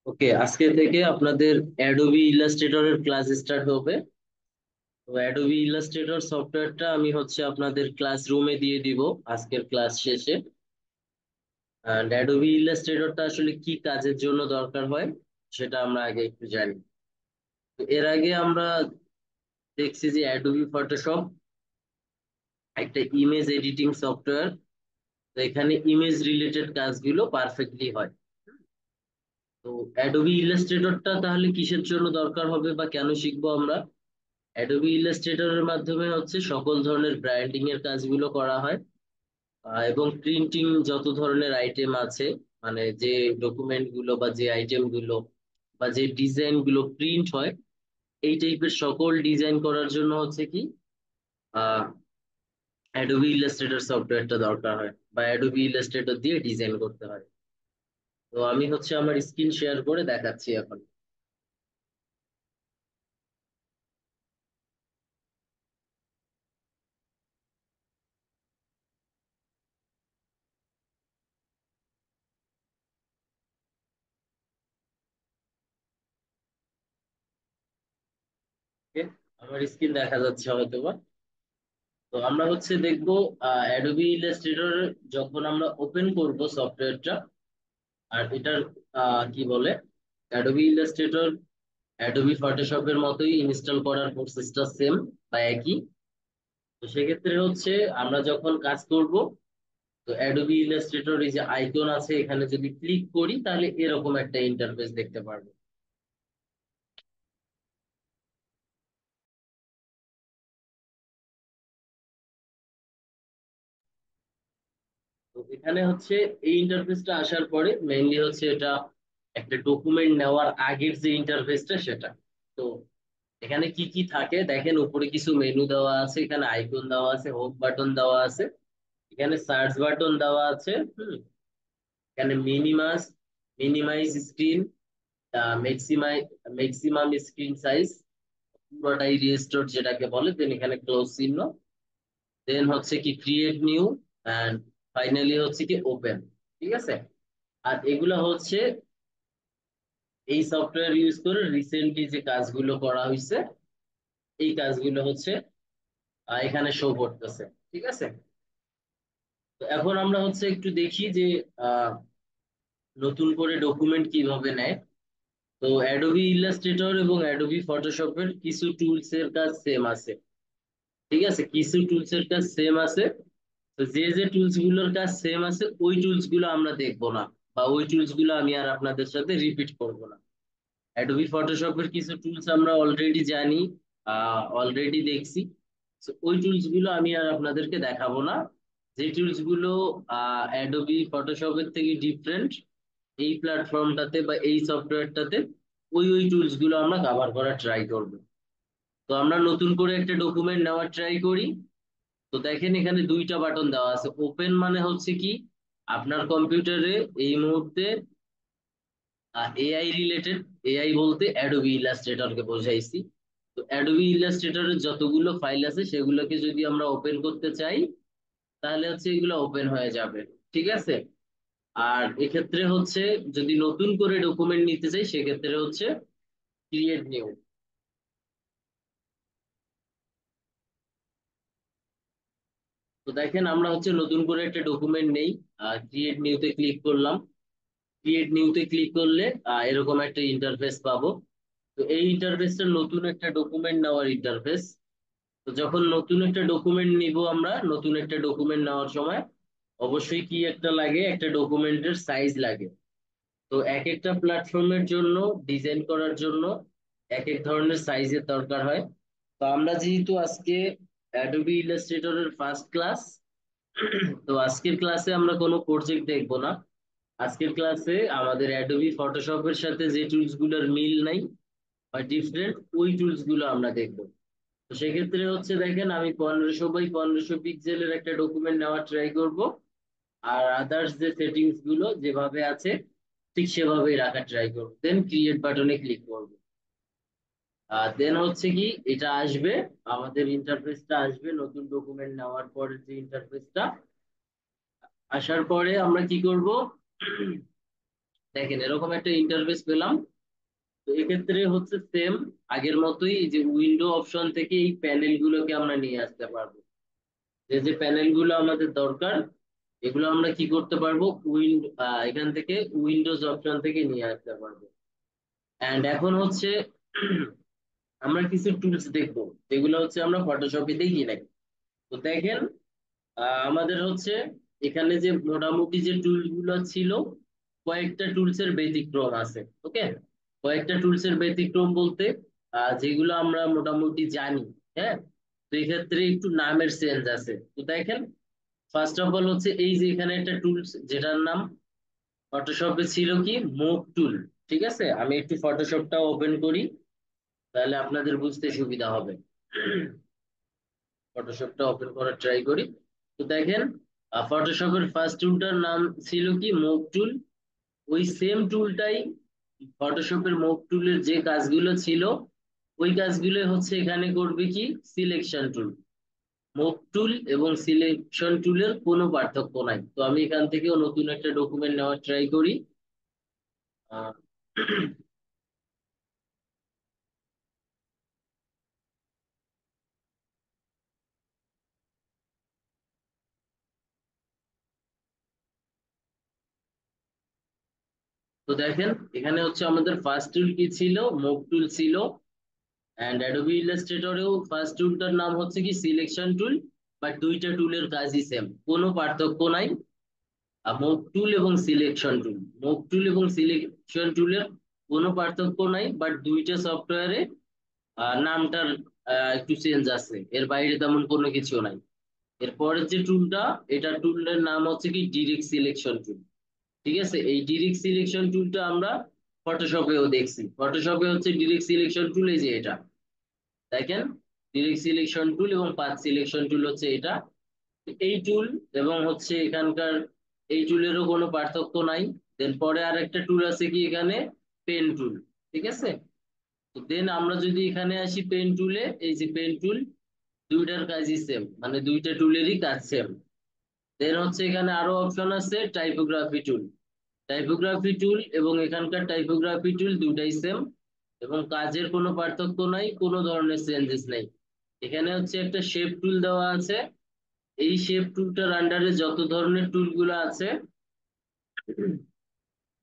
ওকে, আজকে থেকে আপনাদের অ্যাডোবি ইলাস্ট্রেটরের ক্লাস স্টার্ট হবে। তো অ্যাডোবি ইলাস্ট্রেটর সফটওয়্যারটা আমি আপনাদের ক্লাসরুমে দিয়ে দিব আজকের ক্লাস শেষে। আর অ্যাডোবি ইলাস্ট্রেটরটা আসলে কি কাজের জন্য দরকার হয় সেটা আমরা আগে একটু জানি। তো এর আগে আমরা দেখছি যে অ্যাডোবি ফটোশপ একটা ইমেজ এডিটিং সফটওয়্যার। তো এখানে ইমেজ রিলেটেড কাজগুলো পারফেক্টলি হয়। তো অ্যাডোবি ইলাস্ট্রেটরটা তাহলে কিসের জন্য দরকার হবে বা কেন শিখবো আমরা? অ্যাডোবি ইলাস্ট্রেটরের মাধ্যমে সকল ধরনের ব্র্যান্ডিং এর কাজগুলো করা হয়। এবং প্রিন্টিং যত ধরনের আইটেম আছে, মানে যে ডকুমেন্ট গুলো বা যে আইটেম গুলো বা যে ডিজাইন গুলো প্রিন্ট হয়, এই টাইপের সকল ডিজাইন করার জন্য কি অ্যাডোবি ইলাস্ট্রেটর সফটওয়্যারটা দরকার হয় বা অ্যাডোবি ইলাস্ট্রেটর দিয়ে ডিজাইন করতে হয়। তো আমি আমার স্ক্রিন শেয়ার করে দেখাচ্ছি এখন। Okay? আমার স্ক্রিন দেখা যাচ্ছে হয়তো বা। তো আমরা দেখবো অ্যাডোবি ইলাস্ট্রেটর যখন আমরা ওপেন করব সফটওয়্যারটা। আর এটার কি বলে, অ্যাডোবি ইলাস্ট্রেটর অ্যাডোবি ফটোশপের মতোই ইনস্টল করার প্রসেসটা সেম বা একই। তো সেক্ষেত্রে আমরা যখন কাজ করব, তো অ্যাডোবি ইলাস্ট্রেটর এই যে আইকন আছে এখানে যদি ক্লিক করি তাহলে এরকম একটা ইন্টারফেস দেখতে পারবো। তো এখানে এই ইন্টারফেসটা আসার পরে মেইনলি এটা একটা ডকুমেন্ট নেওয়ার আগের যে ইন্টারফেসটা সেটা। তো এখানে কি কি থাকে দেখেন, উপরে কিছু মেনু দেওয়া আছে, এখানে আইকন দেওয়া আছে, হোম বাটন দেওয়া আছে, এখানে সার্চ বাটন দেওয়া আছে। এখানে minimize screen, maximize maximum screen size, পুরোটাই রিস্টোর যেটাকে বলে, দেন এখানে ক্লোজ চিহ্ন, দেন কি ক্রিয়েট নিউ, এন্ড ফাইনালি কি ওপেন। ঠিক আছে। আর এগুলা এই সফটওয়্যার ইউজ করে রিসেন্টলি যে কাজগুলো করা হয়েছে, এই কাজগুলো এখানে শো করতেছে। ঠিক আছে। তো এখন আমরা একটু দেখি যে আহ, নতুন করে ডকুমেন্ট কিভাবে নেয়। তো অ্যাডোবি ইলাস্ট্রেটর এবং অ্যাডোবি ফটোশপের কিছু টুলস এর কাজ সেম আছে। ঠিক আছে, কিছু টুলস এর কাজ সেম আছে। তো যে যে টুলস গুলোর কাজ সেম আছে ওই টুলস গুলো আমরা দেখবো না, বা ওই টুলস গুলো আমি আর আপনাদের সাথে রিপিট করব না। অ্যাডোবি ফটোশপের কিছু টুলস আমরা অলরেডি জানি, অলরেডি দেখছি। তো ওই টুলস গুলো আমি আর আপনাদেরকে দেখাবো না। যে টুলস গুলো অ্যাডোবি ফটোশপের থেকে ডিফারেন্ট এই প্ল্যাটফর্মটাতে বা এই সফটওয়্যারটাতে, ওই টুলস গুলো আমরা কভার করার ট্রাই করব। তো আমরা নতুন করে একটা ডকুমেন্ট নেওয়ার ট্রাই করি। তো দেখেন এখানে দুইটা বাটন দেওয়া আছে। ওপেন মানে কি, আপনার কম্পিউটারে এই মুহূর্তে এআই রিলেটেড, এআই বলতে অ্যাডোবি ইলাস্ট্রেটরকে বোঝাইছি। তো অ্যাডোবি ইলাস্ট্রেটরের যতগুলো ফাইল আছে সেগুলোকে যদি আমরা ওপেন করতে চাই তাহলে এগুলো ওপেন হয়ে যাবে। ঠিক আছে। আর এক্ষেত্রে যদি নতুন করে ডকুমেন্ট নিতে চাই সেক্ষেত্রে ক্রিয়েট নিউ। তো দেখেন আমরা নতুন করে একটা ডকুমেন্ট নেই, ক্রিয়েট নিউতে ক্লিক করলাম। ক্রিয়েট নিউতে ক্লিক করলে এরকম একটা ইন্টারফেস পাবো। তো এই ইন্টারফেসটা নতুন একটা ডকুমেন্ট নেওয়ার ইন্টারফেস। তো যখন নতুন একটা ডকুমেন্ট নিব, আমরা নতুন একটা ডকুমেন্ট নেওয়ার সময় অবশ্যই কি একটা লাগে, একটা ডকুমেন্টের সাইজ লাগে। তো এক একটা প্ল্যাটফর্মের জন্য, ডিজাইন করার জন্য এক এক ধরনের সাইজের দরকার হয়। তো আমরা যেহেতু আজকে অ্যাডোবি ইলাস্ট্রেটরের ফার্স্ট ক্লাস, তো আজকের ক্লাসে আমরা কোনো প্রজেক্ট দেখবো না। আজকের ক্লাসে আমাদের অ্যাডোবি ফটোশপের সাথে যে টুলস গুলোর মিল নাই বা ডিফারেন্ট, ওই টুলস গুলো আমরা দেখবো। তো সেক্ষেত্রে দেখেন আমি 1500 বাই 1500 পিক্সেলের একটা ডকুমেন্ট নেওয়ার ট্রাই করব। আর আদার্স যে সেটিংস গুলো যেভাবে আছে ঠিক সেভাবেই রাখার ট্রাই করব, দেন ক্রিয়েট বাটনে ক্লিক করব। আর দেন কি এটা আসবে, আমাদের ইন্টারফেসটা আসবে নতুন ডকুমেন্ট নেওয়ার পরে যে ইন্টারফেসটা আসার পরে আমরা কি করব, দেখেন এরকম একটা ইন্টারফেস পেলাম। তো এক্ষেত্রে হচ্ছে সেম আগের মতোই, এই যে উইন্ডো অপশন থেকে এই প্যানেল গুলোকে আমরা নিয়ে আসতে পারবো। যে যে প্যানেল গুলো আমাদের দরকার এগুলো আমরা কি করতে পারবো, এখান থেকে উইন্ডোজ অপশন থেকে নিয়ে আসতে পারবো। এন্ড এখন হচ্ছে আমরা কিছু টুলস দেখবো যেগুলো হচ্ছে আমরা ফটোশপে দেখি নাই। তো দেখেন আমাদের হচ্ছে এখানে যে মোটামুটি যে টুল গুলো ছিল, কয়েকটা টুলস এর ব্যতিক্রম আছে। ওকে, কয়েকটা টুলস এর ব্যতিক্রম বলতে যেগুলো আমরা মোটামুটি জানি। হ্যাঁ, তো এক্ষেত্রে একটু নামের চেঞ্জ আছে। তো দেখেন ফার্স্ট অফ অল হচ্ছে এই যে এখানে একটা টুলস যেটার নাম ফটোশপে ছিল কি মুভ টুল। ঠিক আছে, আমি একটু ফটোশপটা ওপেন করি তাহলে আপনাদের বুঝতে সুবিধা হবে। ফটোশপটা ওপেন করার ট্রাই করি। তো দেখেন ফটোশপের ফার্স্ট টুলটার নাম ছিল কি মুভ টুল। ওই সেম টুলটাই ফটোশপের মুভ টুলের যে কাজগুলো ছিল ওই কাজগুলো হচ্ছে এখানে করবে কি সিলেকশন টুল। মুভ টুল এবং সিলেকশন টুলের কোনো পার্থক্য নাই। তো আমি এখান থেকেও নতুন একটা ডকুমেন্ট নেওয়ার ট্রাই করি। আহ, তো দেখেন এখানে হচ্ছে আমাদের ফার্স্ট টুল কি ছিল, মুভ টুল ছিল। এন্ড অ্যাডোবি ইলাস্ট্রেটরেও ফার্স্ট টুলটার নাম হচ্ছে কি সিলেকশন টুল। বাট দুইটা টুলের কাজই সেম, কোনো পার্থক্য নাই। মুভ টুল এবং সিলেকশন টুল, মুভ টুল এবং সিলেকশন টুলের কোনো পার্থক্য নাই, বাট দুইটা সফটওয়্যারে নামটার একটু চেঞ্জ আছে, এর বাইরে তেমন কোনো কিছু নাই। এরপরের যে টুলটা, এটা টুলের নাম হচ্ছে কি ডিরেক্ট সিলেকশন টুল। ঠিক আছে, এই ডিরেক্ট সিলেকশন টুলটা আমরা ফটোশপেও দেখছি। ফটোশপে হচ্ছে ডিরেক্ট সিলেকশন টুল এই যে এটা, দেখেন ডিরেক্ট সিলেকশন টুল এবং পাথ সিলেকশন টুল হচ্ছে এটা। এই টুল এবং হচ্ছে এখানকার এই টুলেরও কোনো পার্থক্য নাই। দেন পরে আর একটা টুল আছে কি এখানে, পেন টুল। ঠিক আছে, তো দেন আমরা যদি এখানে আসি পেন টুলে, এই যে পেন টুল, দুইটার কাজই সেম, মানে দুইটা টুলেরই কাজ সেম। দেন হচ্ছে এখানে আরো অপশন আছে টাইপোগ্রাফি টুল। টাইপোগ্রাফি টুল এবং এখানকার টাইপোগ্রাফি টুল দুটাই সেম, এবং কাজের কোনো পার্থক্য নাই, কোনো ধরনের চেঞ্জেস নেই। এখানে হচ্ছে একটা শেপ টুল দেওয়া আছে। এই শেপ টুলটার আন্ডারে যত ধরনের টুলগুলো আছে,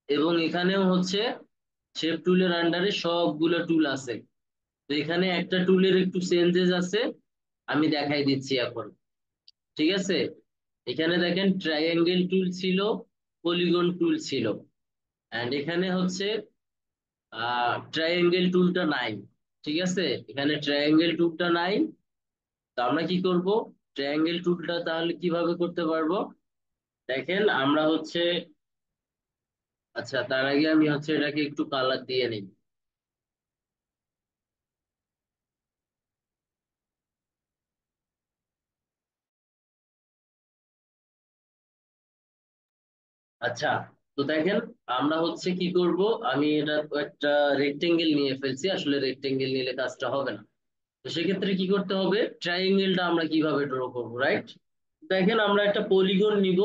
এবং এখানেও হচ্ছে শেপ টুলের আন্ডারে সবগুলো টুল আছে। তো এখানে একটা টুলের একটু চেঞ্জেস আছে, আমি দেখাই দিচ্ছি এখন। ঠিক আছে, এখানে দেখেন ট্রাইঅ্যাঙ্গেল টুল ছিল, পলিগন টুল ছিল। এন্ড এখানে হচ্ছে ট্রাইঅ্যাঙ্গেল টুলটা নাই। ঠিক আছে, এখানে ট্রাইঅ্যাঙ্গেল টুলটা নাই। তো আমরা কি করব, ট্রাইঅ্যাঙ্গেল টুলটা তাহলে কিভাবে করতে পারবো, দেখেন আমরা হচ্ছে, আচ্ছা তার আগে আমি হচ্ছে এটাকে একটু কালার দিয়ে নিই। আচ্ছা, তো দেখেন আমরা হচ্ছে কি করব, আমি এটা একটা রেক্টেঙ্গেল নিয়ে ফেলছি, আসলে রেক্টেঙ্গেল নিলে কাজটা হবে না। তো সেক্ষেত্রে কি করতে হবে, ট্রাইঅ্যাঙ্গেলটা আমরা কিভাবে ড্র করবো, রাইট? দেখেন আমরা একটা পলিগন নিব।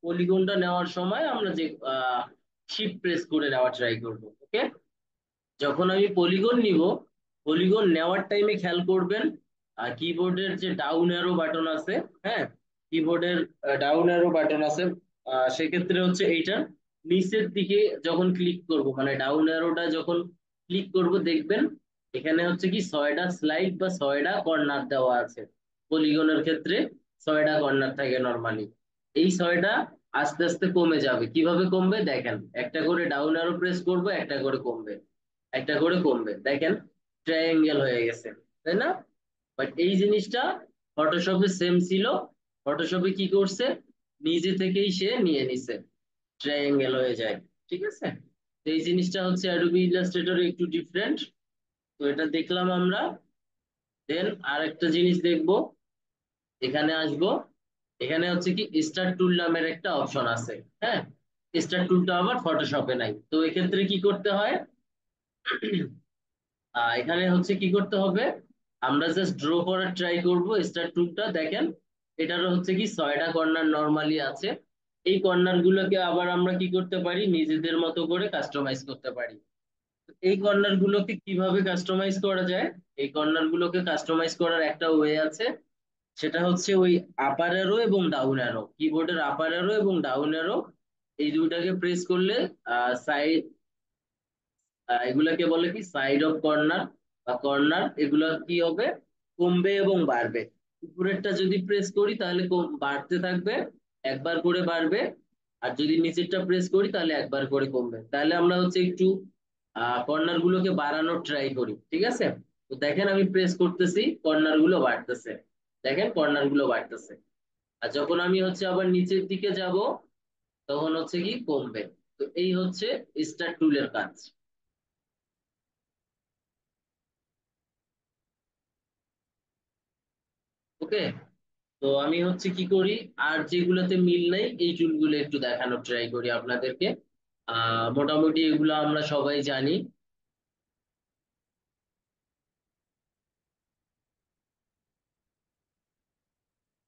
পলিগনটা নেওয়ার সময় আমরা যে শিফট প্রেস করে নেওয়ার ট্রাই করব। ওকে, যখন আমি পলিগন নিব, পলিগন নেওয়ার টাইমে খেয়াল করবেন কিবোর্ডের যে ডাউন অ্যারো বাটন আছে, হ্যাঁ, কিবোর্ডের ডাউন অ্যারো বাটন আছে, সেক্ষেত্রে হচ্ছে এইটার নিচের দিকে যখন ক্লিক করব, মানে ডাউন অ্যারোটা যখন ক্লিক করব, দেখবেন এখানে হচ্ছে কি ছয়টা স্লাইড বা ছয়টা কর্নার দেওয়া আছে। পলিগনের ক্ষেত্রে ছয়টা কর্নার থাকে নর্মালি। এই ছয়টা আস্তে আস্তে কমে যাবে। কিভাবে কমবে দেখেন, একটা করে ডাউন অ্যারো প্রেস করব, একটা করে কমবে, একটা করে কমবে, দেখেন ট্রায়াঙ্গেল হয়ে গেছে, তাই না? বাট এই জিনিসটা ফটোশপে সেম ছিল। ফটোশপে কি করছে, নিজে থেকেই সে নিয়ে নিছে, ট্রায়াঙ্গেল হয়ে যায়। ঠিক আছে, তো এই জিনিসটা হচ্ছে অ্যাডোবি ইলাস্ট্রেটরে একটু ডিফারেন্ট। তো এটা দেখলাম আমরা। দেন আরেকটা জিনিস দেখবো, এখানে আসবো। এখানে হচ্ছে কি স্টার টুল নামের একটা অপশন আছে। হ্যাঁ, স্টার টুলটা আবার ফটোশপে নাই। তো এক্ষেত্রে কি করতে হয়, এখানে হচ্ছে কি করতে হবে, আমরা জাস্ট ড্র করার ট্রাই করব স্টার টুলটা। দেখেন এটারও হচ্ছে কি ছয়টা কর্নার নর্মালি আছে। এই কর্নার গুলোকে আবার আমরা কি করতে পারি, নিজেদের মতো করে কাস্টমাইজ করতে পারি। এই কর্নার গুলোকে কিভাবে কাস্টমাইজ করা যায়? এই কর্নার গুলোকে কাস্টমাইজ করার একটা ওয়ে আছে, সেটা হচ্ছে ওই আপার অ্যারো এবং ডাউন অ্যারো, কিবোর্ডের আপার অ্যারো এবং ডাউন অ্যারো এই দুইটাকে প্রেস করলে সাইড, এগুলাকে বলে কি সাইড অফ কর্নার বা কর্নার, এগুলা কি হবে, কমবে এবং বাড়বে। উপরেরটা যদি প্রেস করি তাহলে বাড়তে থাকবে, একবার করে বাড়বে। আর যদি নিচেরটা প্রেস করি তাহলে একবার করে কমবে। তাহলে আমরা হচ্ছে একটু কর্নার গুলোকে বাড়ানোর ট্রাই করি, ঠিক আছে? তো দেখেন আমি প্রেস করতেছি, কর্নার গুলো বাড়তেছে, দেখেন কর্নার গুলো বাড়তেছে। আর যখন আমি হচ্ছে আবার নিচের দিকে যাব, তখন হচ্ছে কি কমবে। তো এই হচ্ছে স্টার টুলের কাজ। ওকে, তো আমি হচ্ছে কি করি, আর যেগুলোতে মিল নেই এই চুলগুলো একটু দেখানোর ট্রাই করি আপনাদেরকে। মোটামুটি এগুলো আমরা সবাই জানি।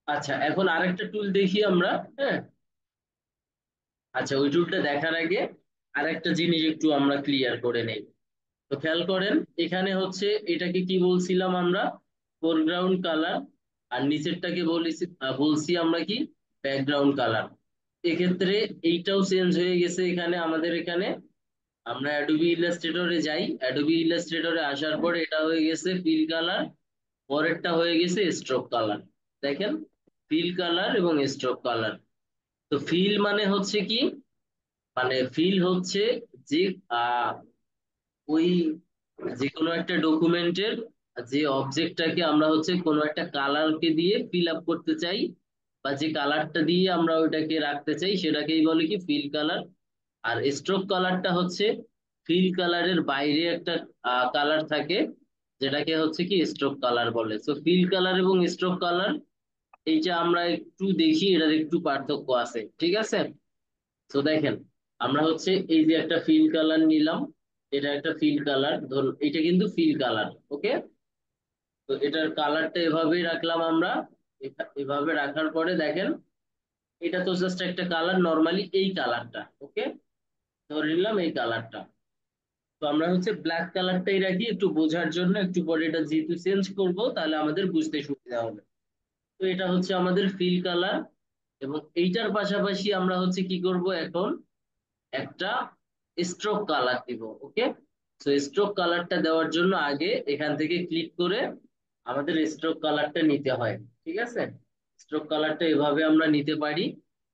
আচ্ছা, এখন আরেকটা টুল দেখি আমরা। হ্যাঁ, আচ্ছা, ওই টুলটা দেখার আগে আরেকটা জিনিস একটু আমরা ক্লিয়ার করে নেই। তো খেয়াল করেন, এখানে হচ্ছে এটাকে কি বলছিলাম আমরা, ফোরগ্রাউন্ড কালার। আর নিচেরটাকে বলছি আমরা কি, ব্যাকগ্রাউন্ড কালার। এক্ষেত্রে এইটাও চেঞ্জ হয়ে গেছে এখানে আমাদের এখানে। আমরা অ্যাডোবি ইলাস্ট্রেটরে যাই, অ্যাডোবি ইলাস্ট্রেটরে আসার পরে এটা হয়ে গেছে ফিল কালার, পরেরটা হয়ে গেছে স্ট্রোক কালার। দেখেন, ফিল কালার এবং স্ট্রোক কালার। তো ফিল মানে হচ্ছে কি, মানে ফিল হচ্ছে যে আহ ওই যে কোনো একটা ডকুমেন্টের যে অবজেক্টটাকে আমরা হচ্ছে কোনো একটা কালারকে দিয়ে ফিল আপ করতে চাই, বা যে কালারটা দিয়ে আমরা ওইটাকে রাখতে চাই সেটাকেই বলে কি ফিল কালার। আর স্ট্রোক কালারটা হচ্ছে ফিল কালারের বাইরে একটা কালার থাকে, যেটাকে হচ্ছে কি স্ট্রোক কালার বলে। তো ফিল কালার এবং স্ট্রোক কালার, এইটা আমরা একটু দেখি, এটার একটু পার্থক্য আছে, ঠিক আছে? তো দেখেন, আমরা হচ্ছে এই যে একটা ফিল কালার নিলাম, এটা একটা ফিল কালার, ধরুন এটা কিন্তু ফিল কালার। ওকে, তো এটার কালারটা এভাবেই রাখলাম আমরা। এভাবে রাখার পরে দেখেন, এটা তো জাস্ট একটা কালার, নর্মালি এই কালারটা। ওকে, ধরে নিলাম এই কালারটা। তো আমরা হচ্ছে ব্ল্যাক কালারটাই রাখি একটু বোঝার জন্য, একটু পরে এটা যেহেতু চেঞ্জ করব তাহলে আমাদের বুঝতে সুবিধা হবে। তো এটা হচ্ছে আমাদের ফিল কালার। এবং এইটার পাশাপাশি আমরা হচ্ছে কি করব এখন, একটা স্ট্রোক কালার দিব। ওকে, তো স্ট্রোক কালারটা দেওয়ার জন্য আগে এখান থেকে ক্লিক করে আমাদের স্ট্রোক কালারটা নিতে হয়, ঠিক আছে? স্ট্রোক কালারটা এভাবে আমরা নিতে পারি,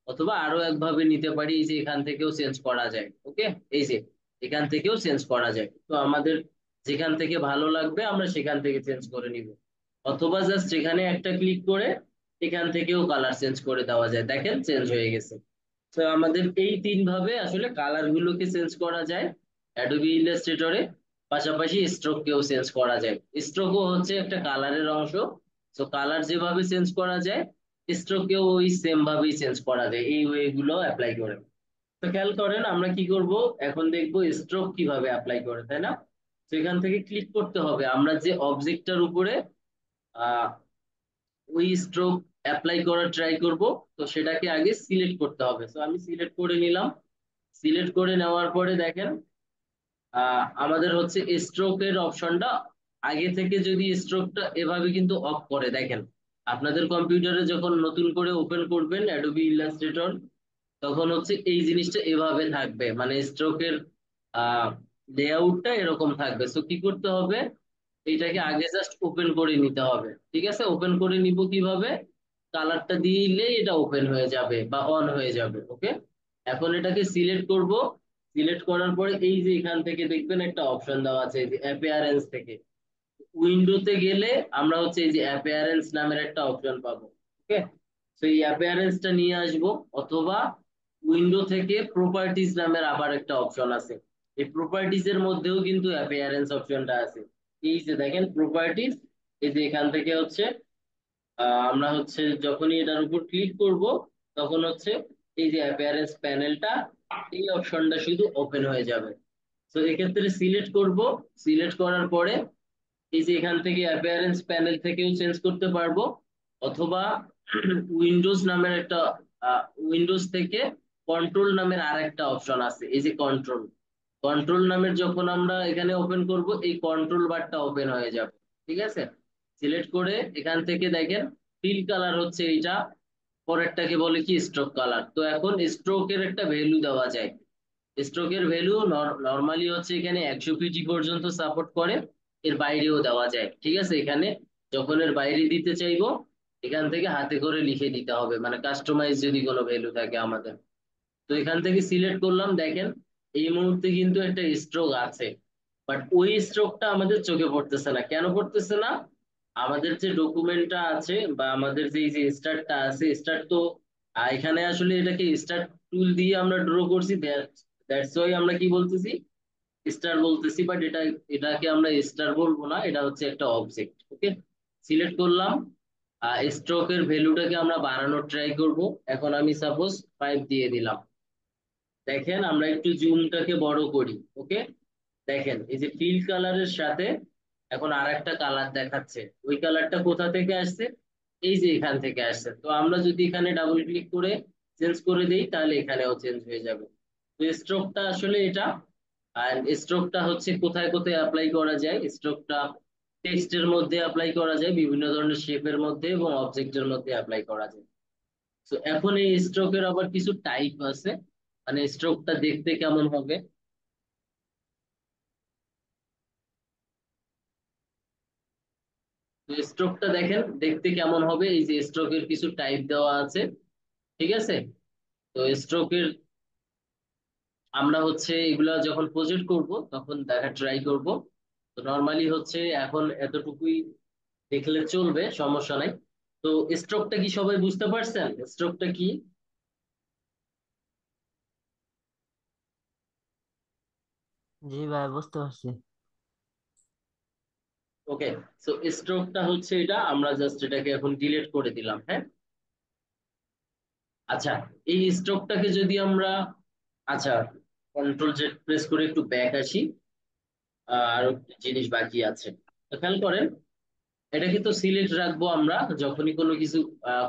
অথবা আরো একভাবে নিতে পারি, এই যে এখান থেকেও চেঞ্জ করা যায়। ওকে, এই যে এখান থেকেও চেঞ্জ করা যায়। তো আমাদের যেখান থেকে ভালো লাগবে আমরা সেখান থেকে চেঞ্জ করে নিব, অথবা জাস্ট এখানে একটা ক্লিক করে এখান থেকেও কালার চেঞ্জ করে দেওয়া যায়। দেখেন চেঞ্জ হয়ে গেছে। তো আমাদের এই তিন ভাবে আসলে কালার গুলোকে চেঞ্জ করা যায় অ্যাডোবি ইলাস্ট্রেটরে। পাশাপাশি স্ট্রোককেও চেঞ্জ করা যায়, স্ট্রোকও হচ্ছে একটা কালারের অংশ। তো কালার যেভাবে চেঞ্জ করা যায়, স্ট্রোককেও ওই সেম ভাবেই চেঞ্জ করা যায় এই ওয়ে গুলো অ্যাপ্লাই করে। তো খেয়াল করেন আমরা কি করব, এখন দেখবো স্ট্রোক কিভাবে অ্যাপ্লাই করে, তাই না? তো এখান থেকে ক্লিক করতে হবে আমরা যে অবজেক্টটার উপরে আহ ওই স্ট্রোক অ্যাপ্লাই করার ট্রাই করব। তো সেটাকে আগে সিলেক্ট করতে হবে। তো আমি সিলেক্ট করে নিলাম। সিলেক্ট করে নেওয়ার পরে দেখেন, আমাদের হচ্ছে স্ট্রোকের অপশনটা আগে থেকে যদি স্ট্রোকটা এভাবে কিন্তু অফ করে, দেখেন আপনাদের কম্পিউটারে যখন নতুন করে ওপেন করবেন অ্যাডোবি ইলাস্ট্রেটর, তখন হচ্ছে এই জিনিসটা এভাবে থাকবে, মানে স্ট্রোকের আহ লেআউটটা এরকম থাকবে। তো কি করতে হবে, এইটাকে আগে জাস্ট ওপেন করে নিতে হবে, ঠিক আছে? ওপেন করে নিব কিভাবে, কালারটা দিলে এটা ওপেন হয়ে যাবে বা অন হয়ে যাবে। ওকে, এখন এটাকে সিলেক্ট করব। সিলেক্ট করার পরে এই যে এখান থেকে দেখবেন একটা অপশন দেওয়া আছে, এই যে অ্যাপিয়ারেন্স থেকে উইন্ডোতে গেলে আমরা হচ্ছে এই যে অ্যাপিয়ারেন্স নামের একটা অপশন পাবো। ওকে, তো এই অ্যাপিয়ারেন্সটা নিয়ে আসবো, অথবা উইন্ডো থেকে প্রপার্টিজ নামের আবার একটা অপশন আছে, এই প্রপার্টিজ এর মধ্যেও কিন্তু অ্যাপিয়ারেন্স অপশনটা আছে। এই যে দেখেন প্রপার্টিজ, এই যে এখান থেকে হচ্ছে আমরা হচ্ছে যখনই এটার উপর ক্লিক করব, তখন হচ্ছে এই যে অ্যাপিয়ারেন্স প্যানেলটা, এই অপশনটা শুধু ওপেন হয়ে যাবে। তো এক্ষেত্রে সিলেক্ট করব। সিলেক্ট করার পরে এই যে এখান থেকে অ্যাপিয়ারেন্স প্যানেল থেকেও চেঞ্জ করতে পারবো, অথবা উইন্ডোজ নামের একটা উইন্ডোজ থেকে কন্ট্রোল নামের আর একটা অপশন আছে, এই যে কন্ট্রোল, কন্ট্রোল নামের যখন আমরা এখানে ওপেন করব এই কন্ট্রোল বারটা ওপেন হয়ে যাবে। ঠিক আছে, সিলেক্ট করে এখান থেকে দেখেন ফিল কালার হচ্ছে এইটা, পরেরটাকে বলে কি স্ট্রোক কালার। তো এখন স্ট্রোকের একটা ভ্যালু দেওয়া যায়। স্ট্রোকের ভ্যালু নর্মালি হচ্ছে এখানে 100 পিটি পর্যন্ত সাপোর্ট করে, এর বাইরেও দেওয়া যায়। ঠিক আছে, এখানে যখন এর বাইরে দিতে চাইবো এখান থেকে হাতে করে লিখে দিতে হবে, মানে কাস্টমাইজ যদি কোনো ভ্যালু থাকে আমাদের। তো এখান থেকে সিলেক্ট করলাম, দেখেন এই মুহূর্তে কিন্তু একটা স্ট্রোক আছে, বাট ওই স্ট্রোকটা আমাদের চোখে পড়তেছে না। কেন পড়তেছে না? আমাদের যে ডকুমেন্টটা আছে বা আমাদের যে এই যে স্টার্টটা আছে, স্টার্ট তো এখানে আসলে এটাকে স্টার্ট টুল দিয়ে আমরা ড্র করছি, দ্যাটস ওয়াই আমরা কি বলতেছি, স্টার বলতেছি। বাট এটাকে আমরা স্টার বলবো না, এটা হচ্ছে একটা অবজেক্ট। ওকে, সিলেক্ট করলাম, স্ট্রোকের ভ্যালুটাকে আমরা বাড়ানোর ট্রাই করব। এখন আমি সাপোজ 5 দিয়ে দিলাম। দেখেন আমরা একটু জুমটাকে বড় করি। ওকে, দেখেন এই যে ফিল কালারের সাথে এখন আর একটা কালার দেখাচ্ছে, ওই কালারটা কোথা থেকে আসছে, এই যে এখান থেকে আসছে। তো আমরা যদি এখানে ডাবল ক্লিক করে চেঞ্জ করে দেই তাহলে এখানেও চেঞ্জ হয়ে যাবে। তো স্ট্রোকটা আসলে এটা, আর স্ট্রোকটা হচ্ছে কোথায় কোথায় অ্যাপ্লাই করা যায়, স্ট্রোকটা টেক্সটের মধ্যে অ্যাপ্লাই করা যায়, বিভিন্ন ধরনের শেপের মধ্যে এবং অবজেক্টের মধ্যে অ্যাপ্লাই করা যায়। তো এখন এই স্ট্রোকের আবার কিছু টাইপ আছে, মানে স্ট্রোকটা দেখতে কেমন হবে। তো স্ট্রোকটা দেখেন দেখতে কেমন হবে, এই যে স্ট্রোকের কিছু টাইপ দেওয়া আছে। ঠিক আছে, তো স্ট্রোকের আমরা হচ্ছে এগুলা যখন প্রজেক্ট করব তখন দেখা ট্রাই করব। তো নর্মালি হচ্ছে এখন এতটুকুই দেখলে চলবে, সমস্যা নাই। তো স্ট্রোকটা কি সবাই বুঝতে পারছেন, স্ট্রোকটা কি? জি ভাই, বুঝতে পারছি। ওকে, সো স্ট্রোকটা হচ্ছে এটা, আমরা জাস্ট এটাকে এখন ডিলিট করে দিলাম। হ্যাঁ, আচ্ছা, এই স্ট্রোকটাকে যদি আমরা, আচ্ছা, কন্ট্রোল জেড প্রেস করে একটু ব্যাক আসি, আরো একটা জিনিস বাকি আছে। তো খেয়াল করেন, এটাকে তো সিলেক্ট রাখবো আমরা যখনই কোনো কিছু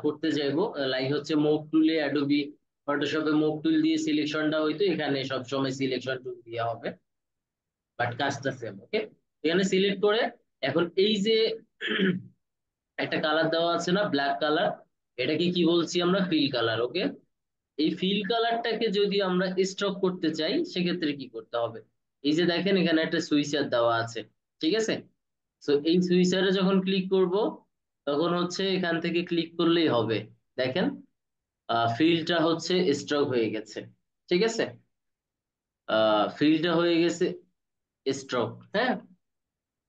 করতে যাইবো। লাইক হচ্ছে মুভ টুলে, অ্যাডোবি ফটোশপে মুভ টুল দিয়ে সিলেকশনটা হইতো, এখানে সবসময় সিলেকশন টুল দিয়ে হবে, বাট কাজটা সেম। ওকে, এখানে সিলেক্ট করে এখন এই যে একটা কালার দেওয়া আছে না, ব্ল্যাক কালার, এটাকে কি বলছি আমরা, ফিল কালার। ওকে, এই ফিল কালারটাকে যদি আমরা স্ট্রক করতে চাই সেক্ষেত্রে কি করতে হবে, এই যে দেখেন এখানে একটা সুইচার দেওয়া আছে। ঠিক আছে, তো এই সুইচারে যখন ক্লিক করব তখন হচ্ছে এখান থেকে ক্লিক করলেই হবে। দেখেন ফিলটা হচ্ছে স্ট্রক হয়ে গেছে। ঠিক আছে, ফিলটা হয়ে গেছে স্ট্রোক। হ্যাঁ,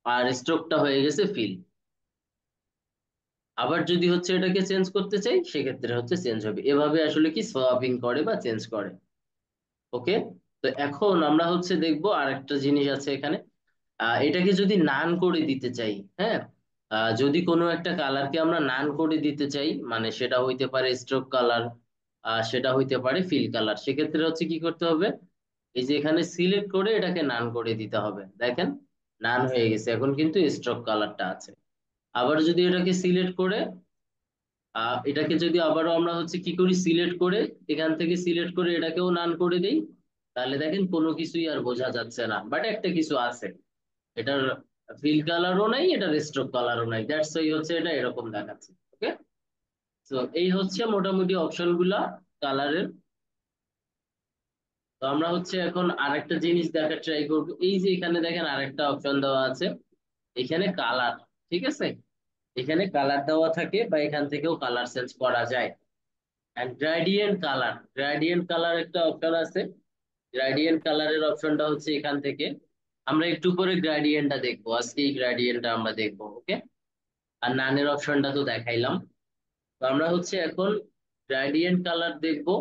আর স্ট্রোকটা হয়ে গেছে ফিল। আবার যদি হচ্ছে এটাকে চেঞ্জ করতে চাই সেক্ষেত্রে হচ্ছে চেঞ্জ হবে। এভাবে আসলে কি সোয়াপিং করে বা চেঞ্জ করে। ওকে, তো এখন আমরা হচ্ছে দেখবো আর একটা জিনিস আছে এখানে, এটাকে যদি নান করে দিতে চাই। হ্যাঁ, যদি কোনো একটা কালারকে আমরা নান করে দিতে চাই, মানে সেটা হইতে পারে স্ট্রোক কালার, সেটা হইতে পারে ফিল কালার, সেক্ষেত্রে হচ্ছে কি করতে হবে, এই যে এখানে সিলেক্ট করে এটাকে নান করে দিতে হবে। দেখেন নান হয়ে গেছে, এখন কিন্তু স্ট্রোক কালারটা আছে। আবার যদি এটাকে সিলেক্ট করে এটাকে যদি আবারও আমরা হচ্ছে কি করি, সিলেক্ট করে এখান থেকে সিলেক্ট করে এটাকেও নান করে দেই, তাহলে দেখেন কোনো কিছুই আর বোঝা যাচ্ছে না, বাট একটা কিছু আছে, এটার ফিল কালারও নাই, এটার স্ট্রোক কালারও নাই, দ্যাটস ওয়াই হচ্ছে এটা এরকম দেখাচ্ছে। ওকে, তো এই হচ্ছে মোটামুটি অপশন গুলা কালারের। তো আমরা হচ্ছে এখন আরেকটা জিনিস দেখার ট্রাই করবো, এই যে এখানে দেখেন আরেকটা অপশন দেওয়া আছে, এখানে কালার। ঠিক আছে, এখানে কালার দেওয়া থাকে বা এখান থেকেও কালার চেঞ্জ করা যায়। And gradient colour, gradient colour একটা অপশন আছে। গ্রেডিয়েন্ট কালারের অপশনটা হচ্ছে এখান থেকে আমরা একটু পরে গ্রেডিয়েন্টটা দেখবো, আজকে এই গ্রেডিয়েন্টটা আমরা দেখবো। ওকে, আর নানের অপশনটা তো দেখাইলাম। তো আমরা হচ্ছে এখন গ্রেডিয়েন্ট কালার দেখবো।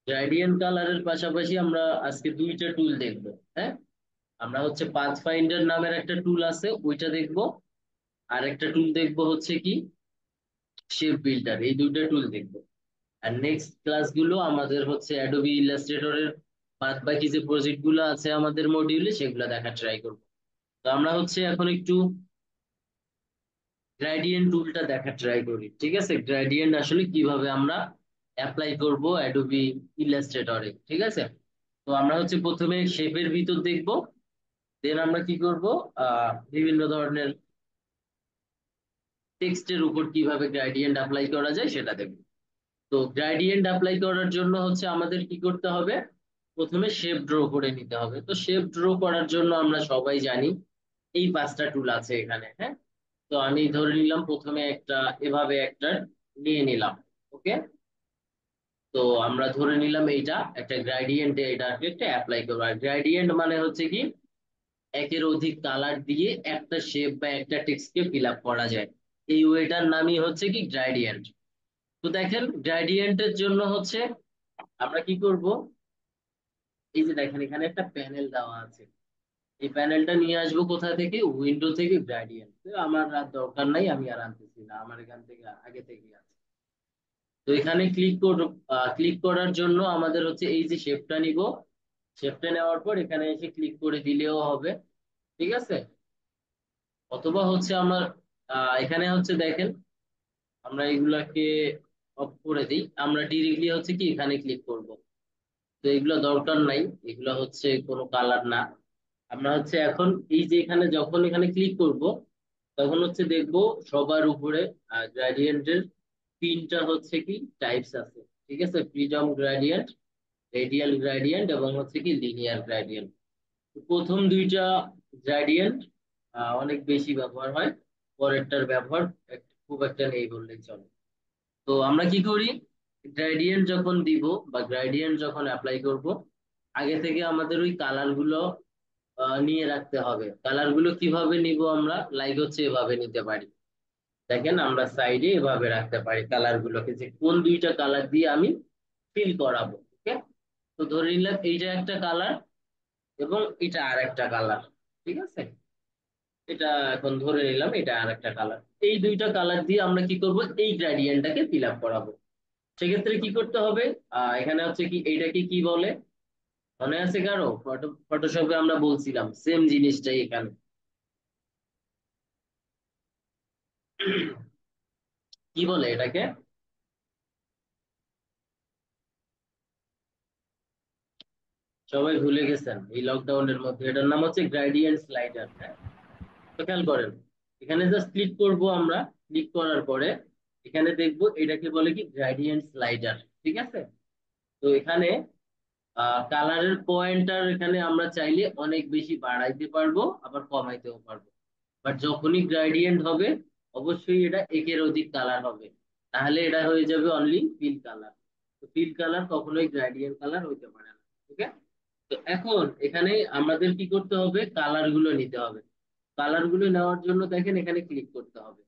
গ্রেডিয়েন্ট কালারের পাশাপাশি আমরা আজকে দুইটা টুল দেখবো। হ্যাঁ, আমরা হচ্ছে পাথ ফাইন্ডার নামের একটা টুল আছে ওইটা দেখবো, আর একটা টুল দেখবো হচ্ছে কি শেপ বিল্ডার, এই দুইটা টুল দেখবো। আর নেক্সট ক্লাসগুলো আমাদের হচ্ছে অ্যাডোবি ইলাস্ট্রেটরের বাদ বাকি যে প্রজেক্ট গুলো আছে আমাদের মডিউলে সেগুলো দেখা ট্রাই করবো। তো আমরা হচ্ছে এখন একটু গ্রেডিয়েন্ট টুলটা দেখা ট্রাই করি। ঠিক আছে, গ্রেডিয়েন্ট আসলে কিভাবে আমরা অ্যাপ্লাই করব অ্যাডোবি ইলাস্ট্রেটরে, ঠিক আছে। তো আমরা হচ্ছে প্রথমে শেপের ভিতর দেখব, দেন আমরা কি করব, বিভিন্ন ধরনের টেক্সটের উপর কিভাবে গ্রেডিয়েন্ট অ্যাপ্লাই করা যায় সেটা দেখব। তো গ্রেডিয়েন্ট অ্যাপ্লাই করার জন্য হচ্ছে আমাদের কি করতে হবে, প্রথমে শেপ ড্র করে নিতে হবে। তো শেপ ড্র করার জন্য আমরা সবাই জানি এই 5টা টুল আছে এখানে, হ্যাঁ। তো আমি ধরে নিলাম প্রথমে একটা, এভাবে একটা নিয়ে নিলাম, ওকে। তো আমরা ধরে নিলাম এইটা একটা গ্রেডিয়েন্ট, এটা একটা অ্যাপ্লাই করবো। আর গ্রেডিয়েন্ট মানে হচ্ছে কি, একের অধিক কালার দিয়ে একটা শেপ বা একটা টেক্সটকে ফিল আপ করা যায়, এই ওয়েটার নামই হচ্ছে কি গ্রেডিয়েন্ট। তো দেখেন গ্রেডিয়েন্টের জন্য হচ্ছে আমরা কি করব, এই যে দেখেন এখানে একটা প্যানেল দেওয়া আছে, এই প্যানেলটা নিয়ে আসবো কোথা থেকে, উইন্ডো থেকে। গ্রেডিয়েন্ট আমার আর দরকার নাই, আমি আর আনতেছি না, আমার এখান থেকে আগে থেকে আছে। তো এখানে ক্লিক করার জন্য আমাদের হচ্ছে এই যে শেপটা নিব, শেপটা নেওয়ার পর এখানে এসে ক্লিক করে দিলেও হবে, ঠিক আছে। অথবা হচ্ছে আমার এখানে হচ্ছে দেখেন, আমরা এগুলাকে অফ করে দিই, আমরা ডিরেক্টলি হচ্ছে কি এখানে ক্লিক করব। তো এগুলো দরকার নাই, এগুলো হচ্ছে কোনো কালার না। আমরা হচ্ছে এখন এই যে এখানে যখন এখানে ক্লিক করব, তখন হচ্ছে দেখব সবার উপরে গ্রেডিয়েন্টের 3টা হচ্ছে কি টাইপস আছে, ঠিক আছে। ফ্রিডম গ্রেডিয়েন্ট, রেডিয়াল গ্রেডিয়েন্ট এবং হচ্ছে কি লিনিয়ার গ্রেডিয়েন্ট। প্রথম 2টা গ্রেডিয়েন্ট অনেক বেশি ব্যবহার হয়, পরেরটার ব্যবহার খুব একটা নেই বললেই চলে। তো আমরা কি করি, গ্রেডিয়েন্ট যখন দিব বা গ্রেডিয়েন্ট যখন অ্যাপ্লাই করব, আগে থেকে আমাদের ওই কালার গুলো নিয়ে রাখতে হবে। কালার গুলো কিভাবে নিব আমরা, লাইক হচ্ছে এভাবে নিতে পারি। দেখেন আমরা সাইডে এভাবে রাখতে পারি কালার গুলোকে, যে কোন 2টা কালার দিয়ে আমি ফিল করাবো, ওকে। তো ধরে নিলাম এইটা একটা কালার এবং এটা আর একটা কালার, ঠিক আছে। এটা এখন ধরে নিলাম এটা আর একটা কালার, এই 2টা কালার দিয়ে আমরা কি করব, এই গ্রেডিয়েন্টটাকে ফিল আপ করাবো। সেক্ষেত্রে কি করতে হবে, এখানে হচ্ছে কি এইটাকে কি বলে, মনে আছে কারো, ফটোশপে আমরা বলছিলাম সেম জিনিসটাই এখানে। কি বলে এটাকে, সবাই ভুলে গেছেন এই লকডাউনের মধ্যে, এটার নাম হচ্ছে গ্রেডিয়েন্ট স্লাইডার, হ্যাঁ। তো খেয়াল করেন, এখানে জাস্ট ক্লিক করব আমরা, ক্লিক করার পরে এখানে দেখবো এটাকে বলে কি গ্রেডিয়েন্ট স্লাইডার, ঠিক আছে। তো এখানে কালারের পয়েন্টার এখানে আমরা চাইলে অনেক বেশি বাড়াইতে পারবো, আবার কমাইতেও পারবো। বাট যখনই গ্রেডিয়েন্ট হবে, অবশ্যই এটা একের অধিক কালার হবে, তাহলে এটা হয়ে যাবে অনলি ফিল কালার। তো ফিল কালার কখনোই গ্রেডিয়েন্ট কালার হইতে পারে না, ওকে। তো এখন এখানে আমাদের কি করতে হবে, কালার গুলো নিতে হবে। কালার গুলো নেওয়ার জন্য দেখেন এখানে ক্লিক করতে হবে।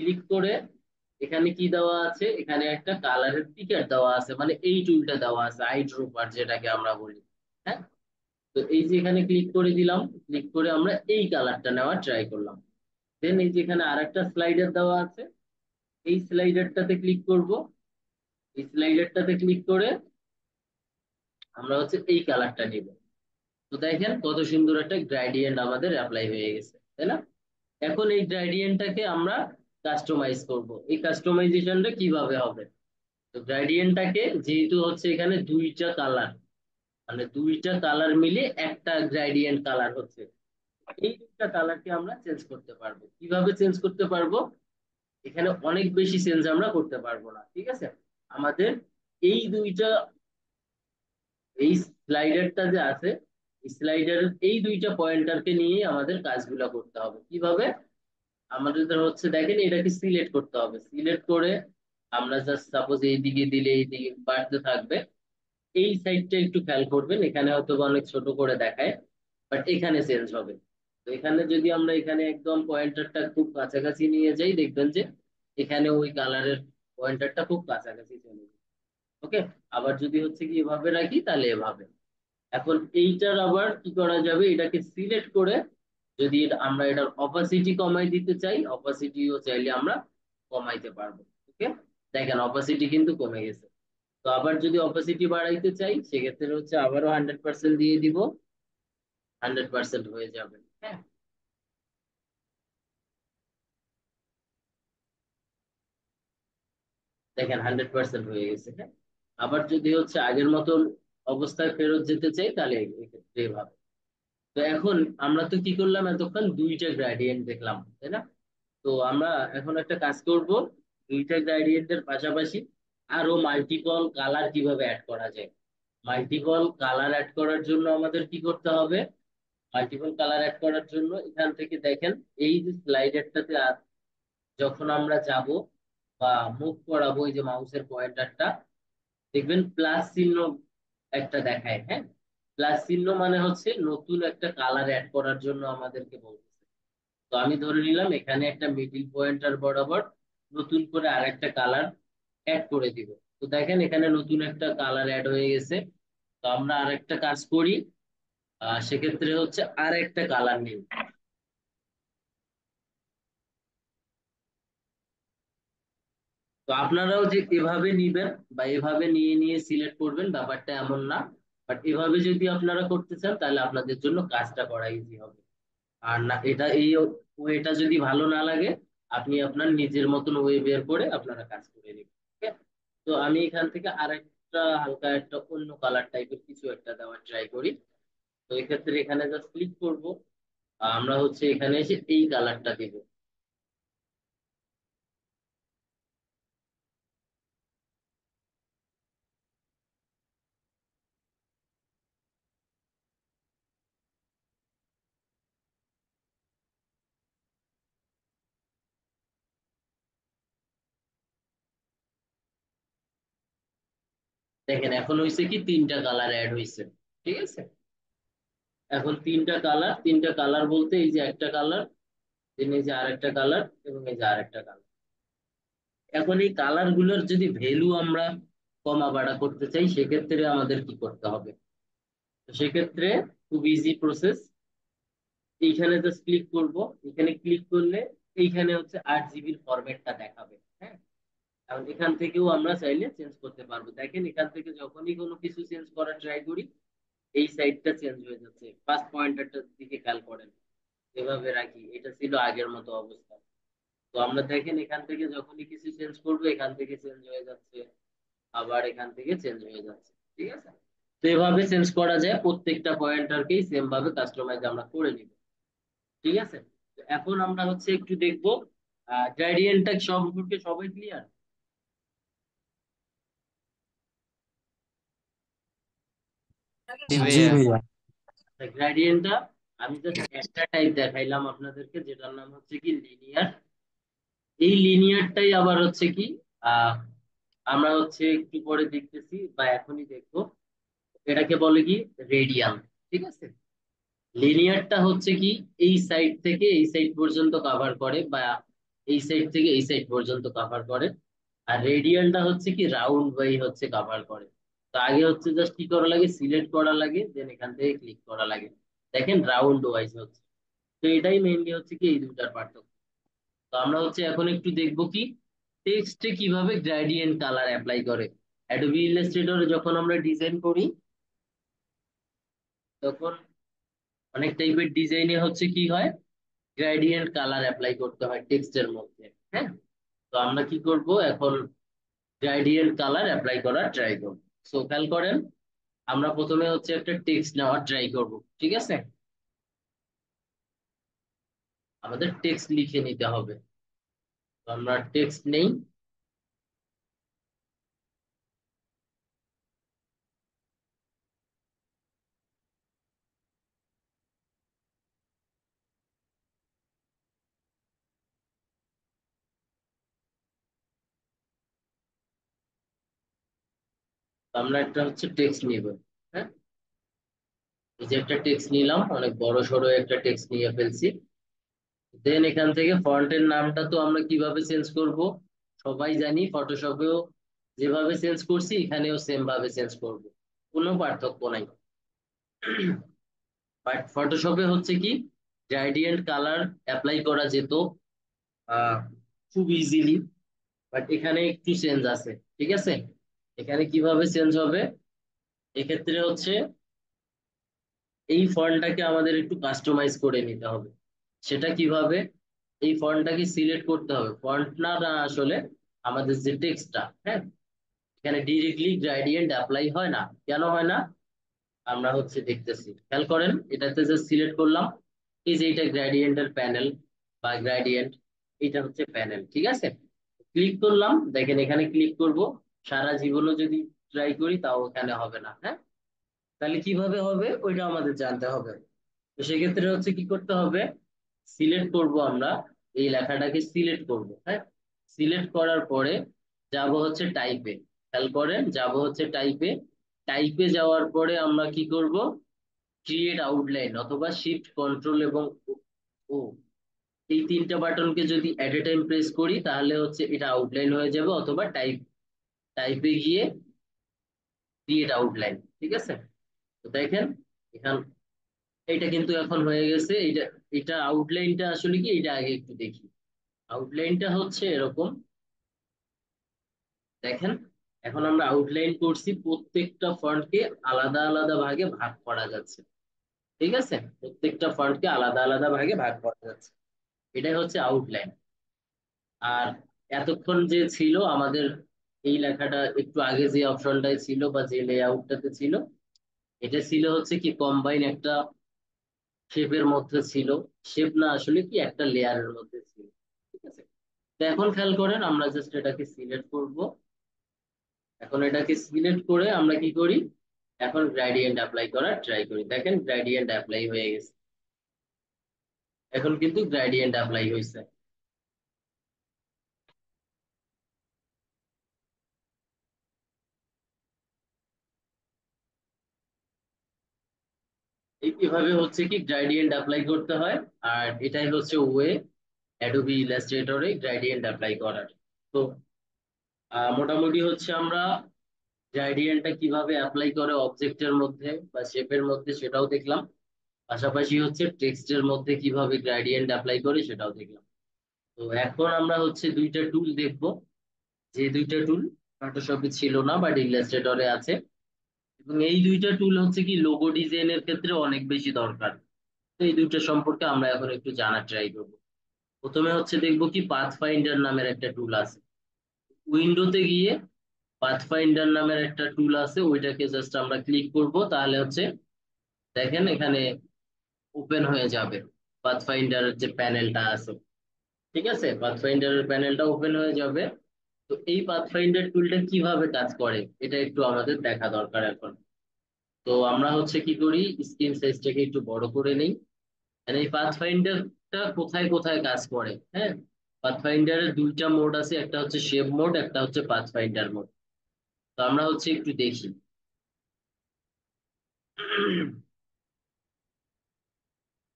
ক্লিক করে এখানে কি দেওয়া আছে, এখানে একটা কালারের পিকার দেওয়া আছে, মানে এই টুলটা দেওয়া আছে, আই ড্রপার যেটাকে আমরা বলি, হ্যাঁ। তো এই যে এখানে ক্লিক করে দিলাম, ক্লিক করে আমরা এই কালারটা নেওয়ার ট্রাই করলাম। দেন এই যে এখানে আরেকটা স্লাইডার দেওয়া আছে, এই স্লাইডারটাতে ক্লিক করব। এই স্লাইডারটাতে ক্লিক করে আমরা হচ্ছে এই কালারটা নিব। তো দেখেন কত সুন্দর একটা গ্রেডিয়েন্ট আমাদের অ্যাপ্লাই হয়ে গেছে, তাই না। এখন এই গ্রেডিয়েন্টটাকে আমরা কাস্টমাইজ করব। এই কাস্টমাইজেশনটা কিভাবে হবে, তো গ্রেডিয়েন্টটাকে যেহেতু হচ্ছে এখানে 2টা কালার, মানে 2টা কালার মিলে একটা গ্রেডিয়েন্ট কালার হচ্ছে, এই 2টা কালারকে আমরা চেঞ্জ করতে পারবো। কিভাবে চেঞ্জ করতে পারবো, এখানে অনেক বেশি চেঞ্জ আমরা করতে পারবো না, ঠিক আছে। আমাদের এই 2টা, এই স্লাইডারটা যে আছে, স্লাইডারের এই 2টা পয়েন্টারকে নিয়ে আমাদের কাজগুলো করতে হবে। কিভাবে, আমাদের হচ্ছে দেখেন এটাকে সিলেক্ট করতে হবে, সিলেক্ট করে আমরা জাস্ট সাপোজ এইদিকে দিলে এইদিকে বাড়তে থাকবে। এই সাইডটা একটু খেয়াল করবেন, এখানে হয়তো বা অনেক ছোট করে দেখায়, বাট এখানে চেঞ্জ হবে। তো এখানে যদি আমরা এখানে একদম পয়েন্টারটা খুব কাছাকাছি নিয়ে যাই, দেখবেন যে এখানে ওই কালারের পয়েন্টারটা খুব কাছাকাছি চলে যাবে, ওকে। আবার যদি হচ্ছে কি এভাবে রাখি তাহলে এভাবে। এখন এইটার আবার কি করা যাবে, এটাকে সিলেক্ট করে যদি আমরা এটার অপাসিটি কমাই দিতে চাই, অপাসিটিও চাইলে আমরা কমাইতে পারবো, ওকে। দেখেন অপাসিটি কিন্তু কমে গেছে। তো আবার যদি অপাসিটি বাড়াইতে চাই, সেক্ষেত্রে হচ্ছে আবারও 100% দিয়ে দিব, 100% হয়ে যাবে, হ্যাঁ। দেখেন 100% হয়ে গেছে, হ্যাঁ। আবার যদি হচ্ছে আগের মতন অবস্থায় ফেরত যেতে চাই তাহলে এক্ষেত্রে এভাবে। তো এখন আমরা তো কি করলাম, এতক্ষণ দুইটা গ্রেডিয়েন্ট দেখলাম, তাই না? তো আমরা এখন একটা কাজ করব, দুইটা গ্রেডিয়েন্টের পাশাপাশি আরো মাল্টিপল কালার কিভাবে অ্যাড করা যায়। মাল্টিপল কালার অ্যাড করার জন্য আমাদের কি করতে হবে? মাল্টিপল কালার অ্যাড করার জন্য এখান থেকে দেখেন, এই যে স্লাইডারটাতে যখন আমরা যাব বা মুভ করাবো, এই যে মাউসের পয়েন্টারটা, দেখবেন প্লাস চিহ্ন একটা দেখায়, হ্যাঁ। প্লাস চিহ্ন মানে হচ্ছে নতুন একটা কালার অ্যাড করার জন্য আমাদেরকে বলতেছে। তো আমি ধরে নিলাম এখানে একটা মিডিল পয়েন্টার বরাবর নতুন করে আরেকটা কালার অ্যাড করে দিব। তো দেখেন এখানে নতুন একটা কালার অ্যাড হয়ে গেছে। তো আমরা আরেকটা কাজ করি, সেক্ষেত্রে হচ্ছে আরেকটা কালার নিই। তো আপনারাও যে এভাবে নিবেন বা এভাবে নিয়ে নিয়ে সিলেক্ট করবেন ব্যাপারটা এমন না। বাট এভাবে যদি আপনারা করতে চান তাহলে আপনাদের জন্য কাজটা করা ইজি হবে। আর না, এটা এই ওয়েটা যদি ভালো না লাগে, আপনি আপনার নিজের মতন ওয়ে বের করে আপনারা কাজ করে নেবেন, ঠিক আছে? তো আমি এখান থেকে আরেকটা হালকা একটা অন্য কালার টাইপের কিছু একটা দেওয়ার ট্রাই করি। তো এক্ষেত্রে এখানে জাস্ট ক্লিক করব, আমরা হচ্ছে এখানে এসে এই কালারটা দিব। দেখেন এখন হয়েছে কি, তিনটা কালার অ্যাড হয়েছে, ঠিক আছে? এখন তিনটা কালার বলতে এই যে একটা কালার, দেন এই যে আরেকটা কালার, এবং এই যে আরেকটা কালার। এখন এই কালার গুলোর যদি ভ্যালু আমরা কমা বাড়া করতে চাই, সেক্ষেত্রে আমাদের কি করতে হবে? তো সেক্ষেত্রে খুব ইজি প্রসেস। এইখানে জাস্ট ক্লিক করব, এখানে ক্লিক করলে এইখানে হচ্ছে 8 জিবির ফরম্যাটটা দেখাবে, হ্যাঁ। এখন এখান থেকেও আমরা চাইলে চেঞ্জ করতে পারবো। দেখেন এখান থেকে যখনই কোনো কিছু চেঞ্জ করার ট্রাই করি, এই সাইডটা চেঞ্জ হয়ে যাচ্ছে। ফার্স্ট পয়েন্টারটার দিকে খেয়াল করেন, এভাবে রাখি, এটা ছিল আগের মতো অবস্থা। তো আমরা দেখেন এখান থেকে যখনই কিছু চেঞ্জ করবো, এখান থেকে চেঞ্জ হয়ে যাচ্ছে, আবার এখান থেকে চেঞ্জ হয়ে যাচ্ছে, ঠিক আছে? তো এভাবে চেঞ্জ করা যায়, প্রত্যেকটা পয়েন্টারকেই সেম ভাবে কাস্টমাইজ আমরা করে নিব, ঠিক আছে? তো এখন আমরা হচ্ছে একটু দেখবো গ্রেডিয়েন্টটা সম্পর্কে সবাই ক্লিয়ার? জি জি ভাইয়া। ভাইয়া। গ্রেডিয়েন্টটা আমি জাস্ট একটা টাইপ দেখাইলাম আপনাদেরকে, যেটার নাম হচ্ছে কি লিনিয়ার। এই লিনিয়ারটাই আবার হচ্ছে কি, আহ আমরা হচ্ছে একটু পরে দেখতেছি বা এখনই দেখবো, এটাকে বলে কি রেডিয়ান, ঠিক আছে? লিনিয়ারটা হচ্ছে কি এই সাইড থেকে এই সাইড পর্যন্ত কভার করে, বা এই সাইড থেকে এই সাইড পর্যন্ত কভার করে। আর রেডিয়ানটা হচ্ছে কি রাউন্ড বাই হচ্ছে কভার করে। তো আগে হচ্ছে জাস্ট কি করা লাগে, সিলেক্ট করা লাগে, দেন এখান থেকে ক্লিক করা লাগে। দেখেন রাউন্ড ওয়াইজ হচ্ছে। তো এটাই মেইনলি হচ্ছে কি এই দুটার পার্থক্য। তো আমরা হচ্ছে এখন একটু দেখবো কি টেক্সটে কিভাবে গ্রেডিয়েন্ট কালার অ্যাপ্লাই করে। অ্যাডোবি ইলাস্ট্রেটরে যখন আমরা ডিজাইন করি, তখন অনেক টাইপের ডিজাইনে হচ্ছে কি হয়, গ্রেডিয়েন্ট কালার অ্যাপ্লাই করতে হয় টেক্সটের মধ্যে, হ্যাঁ। তো আমরা কি করব এখন, গ্রেডিয়েন্ট কালার অ্যাপ্লাই করার ট্রাই করব। সো খেয়াল করেন, আমরা প্রথমে হচ্ছে একটা টেক্সট নেওয়ার ট্রাই করব, ঠিক আছে? আমাদের টেক্সট লিখে নিতে হবে। তো আমরা টেক্সট নেই, তো আমরা একটা হচ্ছে টেক্সট নিব, হ্যাঁ। এই যে একটা টেক্সট নিলাম, অনেক বড় সড়ো একটা টেক্সট নিয়ে ফেলছি। দেন এখান থেকে ফন্টের নামটা তো আমরা কিভাবে চেঞ্জ করব, সবাই জানি, ফটোশপেও যেভাবে চেঞ্জ করছি এখানেও সেম ভাবে চেঞ্জ করব, কোনো পার্থক্য নাই। বাট ফটোশপে হচ্ছে কি গ্রেডিয়েন্ট কালার অ্যাপ্লাই করা যেত আহ, খুব ইজিলি। বাট এখানে একটু চেঞ্জ আছে, ঠিক আছে? এখানে কিভাবে চেঞ্জ হবে, এক্ষেত্রে হচ্ছে এই ফন্টটাকে আমাদের একটু কাস্টমাইজ করে নিতে হবে। সেটা কিভাবে, এই ফন্টটাকে সিলেক্ট করতে হবে, ফন্ট না না আসলে আমাদের যে টেক্সটটা, হ্যাঁ। এখানে ডিরেক্টলি গ্রেডিয়েন্ট অ্যাপ্লাই হয় না। কেন হয় না আমরা হচ্ছে দেখতেছি, খেয়াল করেন। এটাতে যে সিলেক্ট করলাম, এই যে এটা গ্রেডিয়েন্টের প্যানেল বা গ্রেডিয়েন্ট, এটা হচ্ছে প্যানেল, ঠিক আছে। ক্লিক করলাম, দেখেন এখানে ক্লিক করব, সারা জীবনও যদি ট্রাই করি তাও এখানে হবে না। হ্যাঁ, তাহলে কিভাবে হবে ওইটা আমাদের জানতে হবে। তো সেক্ষেত্রে হচ্ছে কি করতে হবে, সিলেক্ট করব আমরা, এই লেখাটাকে সিলেক্ট করব। হ্যাঁ, সিলেক্ট করার পরে যাব হচ্ছে টাইপে। খেয়াল করেন, যাব হচ্ছে টাইপে। টাইপে যাওয়ার পরে আমরা কি করব, ক্রিয়েট আউটলাইন অথবা শিফট কন্ট্রোল এবং ও, এই তিনটা বাটনকে যদি এট এ টাইম প্রেস করি তাহলে হচ্ছে এটা আউটলাইন হয়ে যাবে, অথবা টাইপে গিয়ে ক্রিয়েট আউটলাইন, ঠিক আছে। তো দেখেন এখান, এটা কিন্তু এখন হয়ে গেছে। এটা আউটলাইনটা আসলে কি, এটা আগে একটু দেখি। আউটলাইনটা হচ্ছে এরকম, দেখেন এখন আমরা আউটলাইন করছি, প্রত্যেকটা ফন্টকে আলাদা আলাদা ভাগে ভাগ করা যাচ্ছে, ঠিক আছে। প্রত্যেকটা ফন্টকে আলাদা আলাদা ভাগে ভাগ করা যাচ্ছে, এটাই হচ্ছে আউটলাইন। আর এতক্ষণ যে ছিল আমাদের এই লেখাটা, একটু আগে যে অপশনটাই ছিল বা যে লেআউটটাতে ছিল, এটা ছিল হচ্ছে কি কম্বাইন একটা শেপের মধ্যে ছিল। শেপ না, আসলে কি একটা লেয়ারের মধ্যে ছিল, ঠিক আছে। তো এখন খেয়াল করেন, আমরা জাস্ট এটাকে সিলেক্ট করব। এখন এটাকে সিলেক্ট করে আমরা কি করি, এখন গ্রেডিয়েন্ট অ্যাপ্লাই করার ট্রাই করি। দেখেন গ্রেডিয়েন্ট অ্যাপ্লাই হয়ে গেছে, এখন কিন্তু গ্রেডিয়েন্ট অ্যাপ্লাই হয়েছে। এইভাবে হচ্ছে কি গ্রেডিয়েন্ট অ্যাপ্লাই করতে হয়। আর এটাই হচ্ছে ওয়ে অ্যাডোবি ইলাস্ট্রেটরে গ্রেডিয়েন্ট অ্যাপ্লাই করার। তো মোটামুটি হচ্ছে আমরা গ্রেডিয়েন্টটা কিভাবে অ্যাপ্লাই করে অবজেক্টের মধ্যে বা শেপের মধ্যে সেটাও দেখলাম, পাশাপাশি হচ্ছে টেক্সটের মধ্যে কিভাবে গ্রেডিয়েন্ট অ্যাপ্লাই করে সেটাও দেখলাম। তো এখন আমরা হচ্ছে দুইটা টুল দেখবো, যে দুইটা টুল ফটোশপে ছিল না বাট ইলাস্ট্রেটরে আছে, এবং এই দুইটা টুল হচ্ছে কি লোগো ডিজাইনের ক্ষেত্রে অনেক বেশি দরকার। তো এই দুইটা সম্পর্কে আমরা এখন একটু জানার ট্রাই করবো। প্রথমে হচ্ছে দেখবো কি পাথ ফাইন্ডার নামের একটা টুল আছে। উইন্ডোতে গিয়ে পাথ ফাইন্ডার নামের একটা টুল আছে, ওইটাকে জাস্ট আমরা ক্লিক করব, তাহলে হচ্ছে দেখেন এখানে ওপেন হয়ে যাবে পাথ ফাইন্ডারের যে প্যানেলটা আছে, ঠিক আছে। পাথ ফাইন্ডারের প্যানেলটা ওপেন হয়ে যাবে। তো এই পাথ ফাইন্ডার টুলটা কিভাবে কাজ করে এটা একটু আমাদের দেখা দরকার এখন। তো আমরা হচ্ছে কি করি, স্ক্রিন সাইজটাকে একটু বড় করে নিই। আর এই পাথ ফাইন্ডারটা কোথায় কোথায় কাজ করে, হ্যাঁ। পাথ ফাইন্ডারের দুইটা মোড আছে, একটা হচ্ছে শেপ মোড, একটা হচ্ছে পাথ ফাইন্ডার মোড। তো আমরা হচ্ছে একটু দেখি।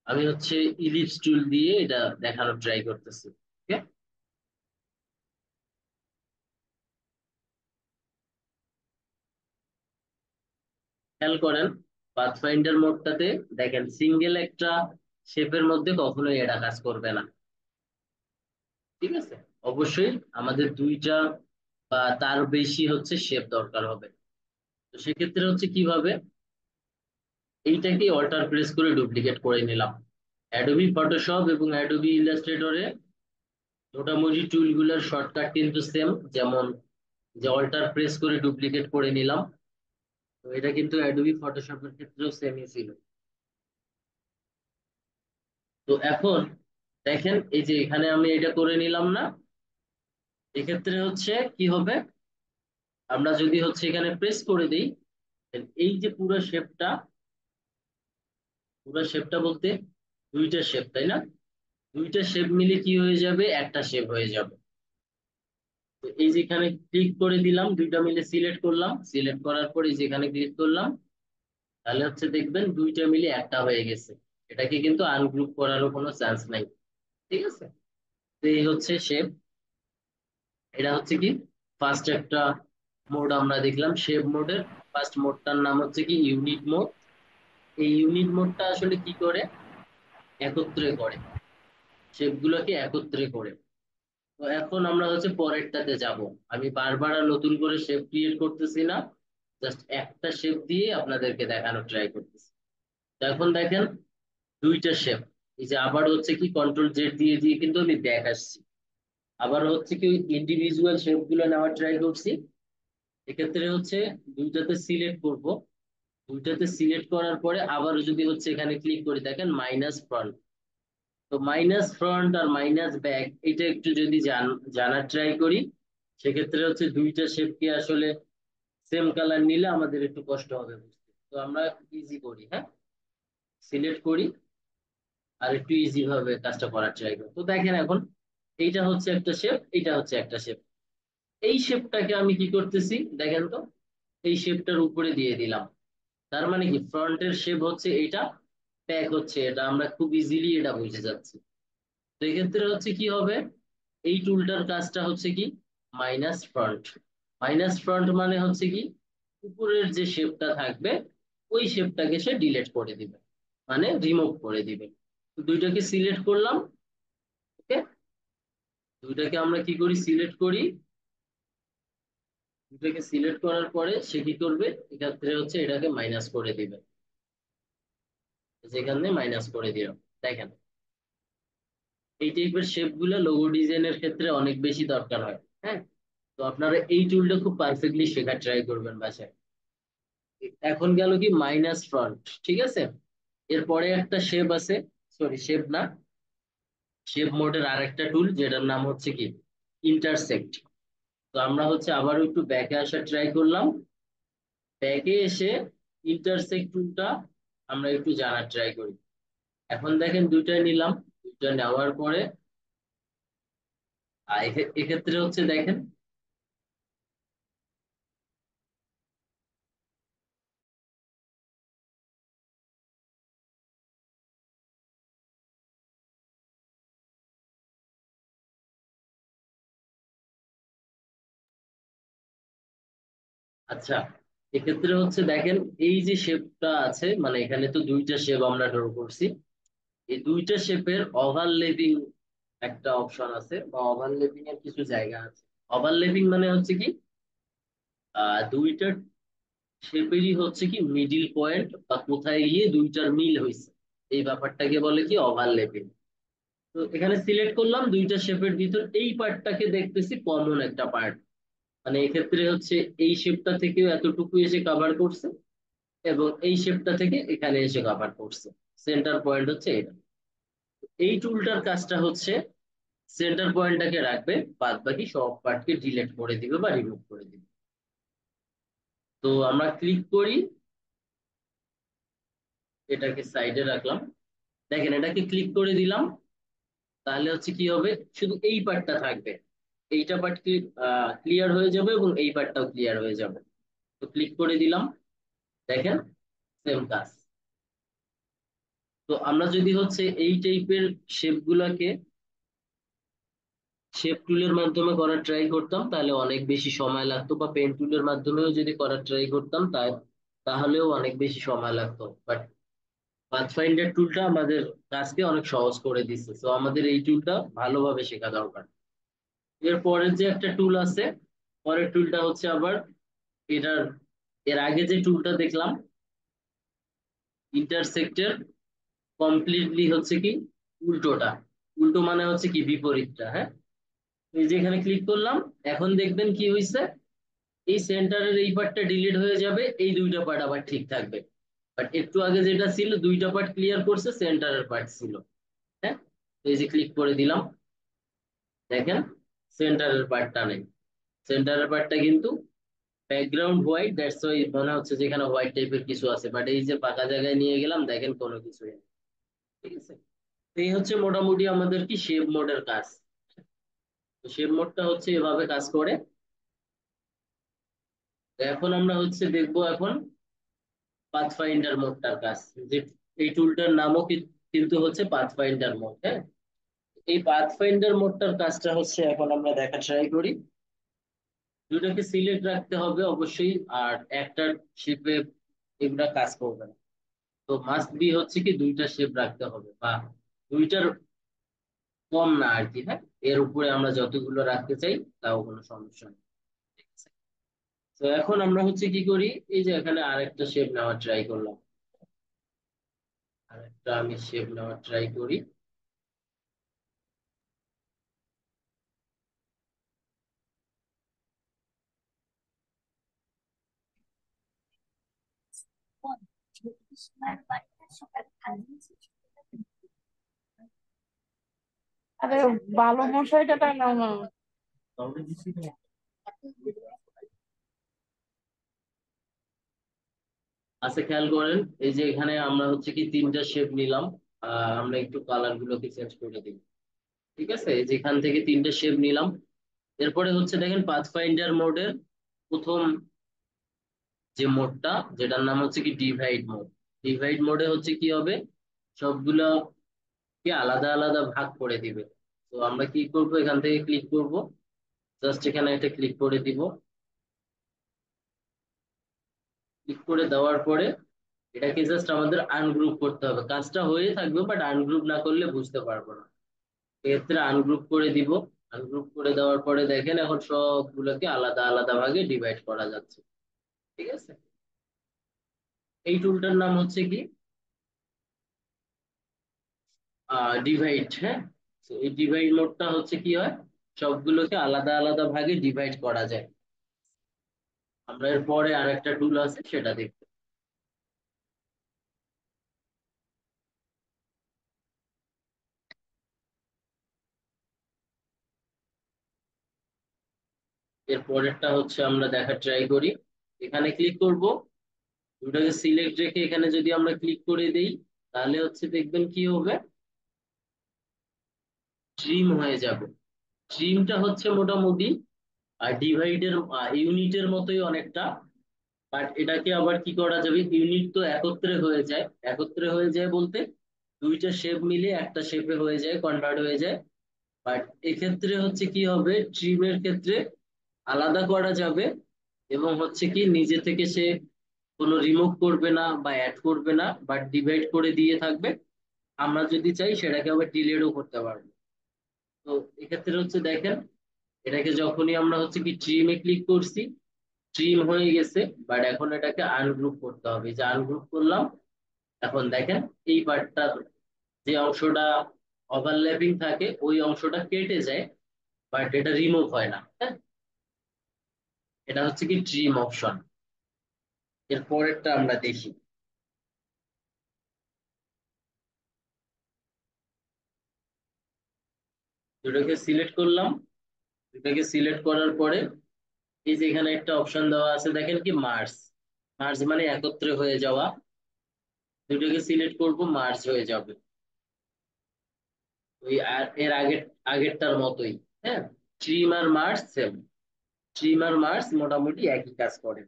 আমি হচ্ছে ইলিপস টুল দিয়ে এটা দেখানোর ট্রাই করতেছি, ওকে। খেয়াল করেন পাথ ফাইন্ডার মোডটাতে, দেখেন সিঙ্গেল একটা শেপের মধ্যে কখনোই এটা কাজ করবে না, ঠিক আছে। অবশ্যই আমাদের দুইটা বা তার বেশি হচ্ছে শেপ দরকার হবে। তো সেক্ষেত্রে হচ্ছে কিভাবে, এইটাকে অল্টার প্রেস করে ডুপ্লিকেট করে নিলাম। অ্যাডোবি ফটোশপ এবং অ্যাডোবি ইলাস্ট্রেটরে মোটামুটি টুলগুলোর শর্টকাট কিন্তু সেম, যেমন যে অল্টার প্রেস করে ডুপ্লিকেট করে নিলাম। তো এটা কিন্তু অ্যাডোবি ফটোশপের ক্ষেত্রেও সেমই ছিল। তো এখন দেখেন এই যে এখানে আমি এটা করে নিলাম না, এক্ষেত্রে হচ্ছে কি হবে, আমরা যদি হচ্ছে এখানে প্রেস করে দিই, এই যে পুরো শেপটা বলতে দুইটা শেপ, তাই না? দুইটা শেপ মিলে কি হয়ে যাবে, একটা শেপ হয়ে যাবে। তো এই যেখানে ক্লিক করে দিলাম, দুইটা মিলে সিলেক্ট করলাম, সিলেক্ট করার পরে যেখানে ক্লিক করলাম, তাহলে হচ্ছে দেখবেন দুইটা মিলে একটা হয়ে গেছে। এটাকে কিন্তু আনগ্রুপ করারও কোনো চান্স নাই, ঠিক আছে। তো এই হচ্ছে শেপ। এটা হচ্ছে কি ফার্স্ট একটা মোড আমরা দেখলাম শেপ মোডের। ফার্স্ট মোডটার নাম হচ্ছে কি ইউনিট মোড। এই ইউনিট মোডটা আসলে কি করে, একত্রে করে, শেপগুলোকে একত্রে করে। তো এখন আমরা হচ্ছে পরেরটাতে যাব। আমি বারবার আর নতুন করে শেপ ক্রিয়েট করতেছি না, জাস্ট একটা শেপ দিয়ে আপনাদেরকে দেখানোর ট্রাই করতেছি। তো এখন দেখেন দুইটা শেপ, এই যে আবার হচ্ছে কি কন্ট্রোল জেড দিয়ে দিয়ে কিন্তু আমি ব্যাক আসছি। আবার হচ্ছে কি ইন্ডিভিজুয়াল শেপ গুলো নেওয়ার ট্রাই করছি। এক্ষেত্রে হচ্ছে দুইটাতে সিলেক্ট করব। দুইটাতে সিলেক্ট করার পরে আবারও যদি হচ্ছে এখানে ক্লিক করি, দেখেন মাইনাস ফ্রন্ট। তো মাইনাস ফ্রন্ট আর মাইনাস ব্যাক এটা একটু যদি জানার ট্রাই করি, সেক্ষেত্রে হচ্ছে দুইটা শেপকে আসলে সেম কালার নিলে আমাদের একটু কষ্ট হবে বুঝতে। তো আমরা ইজি করি, হ্যাঁ, সিলেক্ট করি আর একটু ইজি ভাবে কাজটা করার ট্রাই করি। তো দেখেন এখন এইটা হচ্ছে একটা শেপ, এইটা হচ্ছে একটা শেপ। এই শেপটাকে আমি কি করতেছি দেখেন তো, এই শেপটার উপরে দিয়ে দিলাম। তার মানে কি ফ্রন্টের শেপ হচ্ছে এটা, ব্যাক হচ্ছে এটা, আমরা খুব ইজিলি এটা বুঝে যাচ্ছি। তো এক্ষেত্রে হচ্ছে কি হবে, এই টুলটার কাজটা হচ্ছে কি মাইনাস ফ্রন্ট। মাইনাস ফ্রন্ট মানে হচ্ছে কি উপরের যে শেপটা থাকবে ওই শেপটাকে সে ডিলিট করে দিবে, মানে রিমুভ করে দিবে। তো দুইটাকে সিলেক্ট করলাম, ওকে, দুইটাকে আমরা কি করি সিলেক্ট করি। দুইটাকে সিলেক্ট করার পরে সে কি করবে, এক্ষেত্রে হচ্ছে এটাকে মাইনাস করে দিবে, যেখানে মাইনাস করে দিলাম। দেখেন এই টাইপের শেপ গুলো লোগো ডিজাইনের ক্ষেত্রে অনেক বেশি দরকার হয়, হ্যাঁ। তো আপনারা এই টুলটা খুব পারফেক্টলি শেখার ট্রাই করবেন বাসায়। এখন গেল কি মাইনাস ফ্রন্ট, ঠিক আছে। এরপরে একটা শেপ আছে, সরি শেপ না, শেপ মোডের আরেকটা টুল যেটার নাম হচ্ছে কি ইন্টারসেক্ট। তো আমরা হচ্ছে আবারও একটু ব্যাকে আসার ট্রাই করলাম। ব্যাকে এসে ইন্টারসেক্ট টুলটা আমরা একটু জানার ট্রাই করি। এখন দেখেন দুইটাই নিলাম, দুইটা নেওয়ার পরে এক্ষেত্রে হচ্ছে দেখেন, আচ্ছা, এক্ষেত্রে হচ্ছে দেখেন এই যে শেপটা আছে, মানে এখানে তো দুইটা শেপ আমরা ড্র করছি। এই দুইটা শেপের ওভারল্যাপিং একটা অপশন আছে, বা ওভারল্যাপিং এর কিছু জায়গা আছে। ওভারল্যাপিং মানে হচ্ছে কি দুইটা শেপেরই হচ্ছে কি মিডিল পয়েন্ট বা কোথায় গিয়ে দুইটার মিল হয়েছে, এই ব্যাপারটাকে বলে কি ওভারল্যাপিং। তো এখানে সিলেক্ট করলাম দুইটা শেপের ভিতর এই পার্টটাকে দেখতেছি কমন একটা পার্ট, মানে এক্ষেত্রে হচ্ছে এই শেপটা থেকেও এতটুকু এসে কভার করছে এবং এই শেপটা থেকে এখানে এসে কভার করছে। সেন্টার পয়েন্ট হচ্ছে এটা। এই টুলটার কাজটা হচ্ছে সেন্টার পয়েন্টটাকে রাখবে, বাদ বাকি সব পার্টকে ডিলিট করে দিবে বা রিমুভ করে দিবে। তো আমরা ক্লিক করি, এটাকে সাইডে রাখলাম। দেখেন এটাকে ক্লিক করে দিলাম, তাহলে হচ্ছে কি হবে, শুধু এই পার্টটা থাকবে। এইটা পার্ট ক্লিয়ার হয়ে যাবে এবং এই পার্টটাও ক্লিয়ার হয়ে যাবে। তো ক্লিক করে দিলাম, দেখেন সেম কাজ। তো আমরা যদি হচ্ছে এই টাইপের শেপ গুলাকে শেপ টুলের মাধ্যমে করার ট্রাই করতাম তাহলে অনেক বেশি সময় লাগতো, বা পেন টুলের মাধ্যমেও যদি করার ট্রাই করতাম তাহলেও অনেক বেশি সময় লাগতো। বাট পাথফাইন্ডার টুলটা আমাদের কাজকে অনেক সহজ করে দিচ্ছে, তো আমাদের এই টুলটা ভালোভাবে শেখা দরকার। এর পরের যে একটা টুল আছে, পরের টুলটা হচ্ছে আবার এটার, এর আগে যে টুলটা দেখলাম ইন্টারসেক্টের কমপ্লিটলি হচ্ছে কি উল্টোটা। উল্টো মানে হচ্ছে কি বিপরীতটা, হ্যাঁ। এই যে এখানে ক্লিক করলাম, এখন দেখবেন কি হয়েছে, এই সেন্টারের এই পার্টটা ডিলিট হয়ে যাবে, এই দুইটা পার্ট আবার ঠিক থাকবে। বাট একটু আগে যেটা ছিল দুইটা পার্ট ক্লিয়ার করছে, সেন্টারের পার্ট ছিল, হ্যাঁ। তো এই যে ক্লিক করে দিলাম, দেখেন সেন্টারের পার্টটা নেই। সেন্টারের পার্টটা কিন্তু ব্যাকগ্রাউন্ড হোয়াইট, দ্যাটস ওয়াই মনে হচ্ছে যে এখানে হোয়াইট টাইপের কিছু আছে, বাট এই যে ফাঁকা জায়গায় নিয়ে গেলাম দেখেন কোনো কিছুই নেই, ঠিক আছে। তো এই হচ্ছে মোটামুটি আমাদের কি শেপ মোডের কাজ। তো শেপ মোডটা হচ্ছে এভাবে কাজ করে। তো এখন আমরা হচ্ছে দেখবো এখন পাথফাইন্ডার মোডটার কাজ, যে এই টুলটার নামও কিন্তু হচ্ছে পাথফাইন্ডার মোড, হ্যাঁ। এই পাথফাইন্ডার মোডটার কাজটা হচ্ছে এখন আমরা দেখা ট্রাই করি। দুটোকে সিলেক্ট রাখতে হবে অবশ্যই, আর একটা শেপে এগুলা কাজ করবে না। তো মাস্ট বি হচ্ছে কি দুইটা শেপ রাখতে হবে, বা দুইটার কম না আর কি, হ্যাঁ। এর উপরে আমরা যতগুলো রাখতে চাই তাও কোনো সমস্যা নেই, ঠিক আছে। তো এখন আমরা হচ্ছে কি করি, এই যে এখানে আরেকটা শেপ নেওয়ার ট্রাই করলাম, আরেকটা আমি শেপ নেওয়ার ট্রাই করি। আরে ভালো মশাইটা টাঙাও না। আচ্ছা, খেয়াল করেন, এই যে এখানে আমরা হচ্ছে কি তিনটা শেপ নিলাম। আমরা একটু কালার গুলোকে চেঞ্জ করে দিই। ঠিক আছে, এই যে এখান থেকে তিনটা শেপ নিলাম। এরপরে হচ্ছে দেখেন পাথফাইন্ডার মোডের প্রথম যে মোডটা, যেটার নাম হচ্ছে কি ডিভাইড মোড। ডিভাইড মোডে হচ্ছে কি হবে, সবগুলোকে আলাদা আলাদা ভাগ করে দিবে। তো আমরা কি করব, এখান থেকে ক্লিক করব, জাস্ট এখানে একটা ক্লিক করে দিব। ক্লিক করে দেওয়ার পরে এটাকে জাস্ট আমাদের আনগ্রুপ করতে হবে। কাজটা হয়ে থাকবে, বাট আনগ্রুপ না করলে বুঝতে পারবো না। এক্ষেত্রে আনগ্রুপ করে দিব। আনগ্রুপ করে দেওয়ার পরে দেখেন এখন সবগুলোকে আলাদা আলাদা ভাগে ডিভাইড করা যাচ্ছে। ঠিক আছে, এই টুলটার নাম হচ্ছে কি ডিভাইড। হ্যাঁ, তো এই ডিভাইড মোডটা হচ্ছে কি হয়, সবগুলোকে আলাদা আলাদা ভাগে ডিভাইড করা যায়। আমরা এর পরে আরেকটা টুল আছে, সেটা দেখব। এর পরেরটা হচ্ছে আমরা দেখার ট্রাই করি। এখানে ক্লিক করব, দুটাকে সিলেক্ট রেখে এখানে যদি আমরা ক্লিক করে দেই, তাহলে হচ্ছে দেখবেন কি হবে, ট্রিম হয়ে যাবে। ট্রিমটা হচ্ছে মোটামুটি আর ডিভাইডের ইউনিটের মতোই অনেকটা। বাট এটাকে আবার কি করা যাবে, ইউনিট তো একত্রে হয়ে যায়। একত্রে হয়ে যায় বলতে দুইটা শেপ মিলে একটা শেপে হয়ে যায়, কনভার্ট হয়ে যায়। বাট এক্ষেত্রে হচ্ছে কি হবে, ট্রিমের ক্ষেত্রে আলাদা করা যাবে, এবং হচ্ছে কি নিজে থেকে সে কোনো রিমুভ করবে না বা অ্যাড করবে না, বাট ডিভাইড করে দিয়ে থাকবে। আমরা যদি চাই সেটাকে আবার ডিলেটও করতে পারবো। তো এক্ষেত্রে হচ্ছে দেখেন, এটাকে যখনই আমরা হচ্ছে কি ট্রিমে ক্লিক করছি, ট্রিম হয়ে গেছে। বাট এখন এটাকে আনগ্রুপ করতে হবে। যে আনগ্রুপ করলাম, এখন দেখেন এই পার্টটার যে অংশটা ওভারল্যাপিং থাকে ওই অংশটা কেটে যায়, বাট এটা রিমুভ হয় না। হ্যাঁ, এটা হচ্ছে কি ট্রিম অপশন। এর পরেরটা আমরা দেখি। দুটোকে সিলেক্ট করলাম। দুটোকে সিলেক্ট করার পরে এই যে এখানে একটা অপশন দেওয়া আছে, দেখেন কি মার্জ। মার্জ মানে একত্রে হয়ে যাওয়া। দুটোকে সিলেক্ট করব, মার্জ হয়ে যাবে ওই এর আগেরটার মতোই। হ্যাঁ, ট্রিম আর মার্জ সেম। ট্রিম আর মার্জ মোটামুটি একই কাজ করে।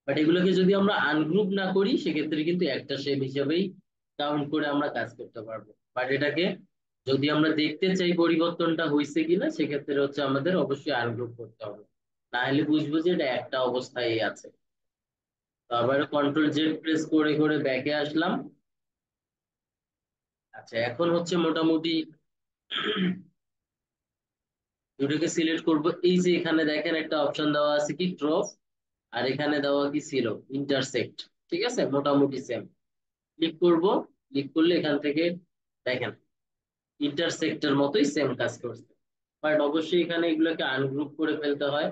বাট এগুলোকে যদি আমরা আনগ্রুপ না করি, সেক্ষেত্রে কিন্তু একটা শেপ হিসেবেই কাউন্ট করে আমরা কাজ করতে পারবো। বাট এটাকে যদি আমরা দেখতে চাই পরিবর্তনটা হয়েছে কিনা, সেক্ষেত্রে হচ্ছে আমাদের অবশ্যই আনগ্রুপ করতে হবে, না হলে বুঝবো যে এটা একটা অবস্থায় আছে। তো আবার কন্ট্রোল জেড প্রেস করে করে ব্যাকে আসলাম। আচ্ছা, এখন হচ্ছে মোটামুটি দুটোকে সিলেক্ট করব। এই যে এখানে দেখেন একটা অপশন দেওয়া আছে কি ড্রপ, আর এখানে দেওয়া কি ছিল ইন্টারসেক্ট। ঠিক আছে, মোটামুটি সেম। ক্লিক করব। ক্লিক করলে এখান থেকে দেখেন ইন্টারসেক্টের মতোই সেম কাজ করছে। বাট অবশ্যই এখানে এগুলোকে আনগ্রুপ করে ফেলতে হয়।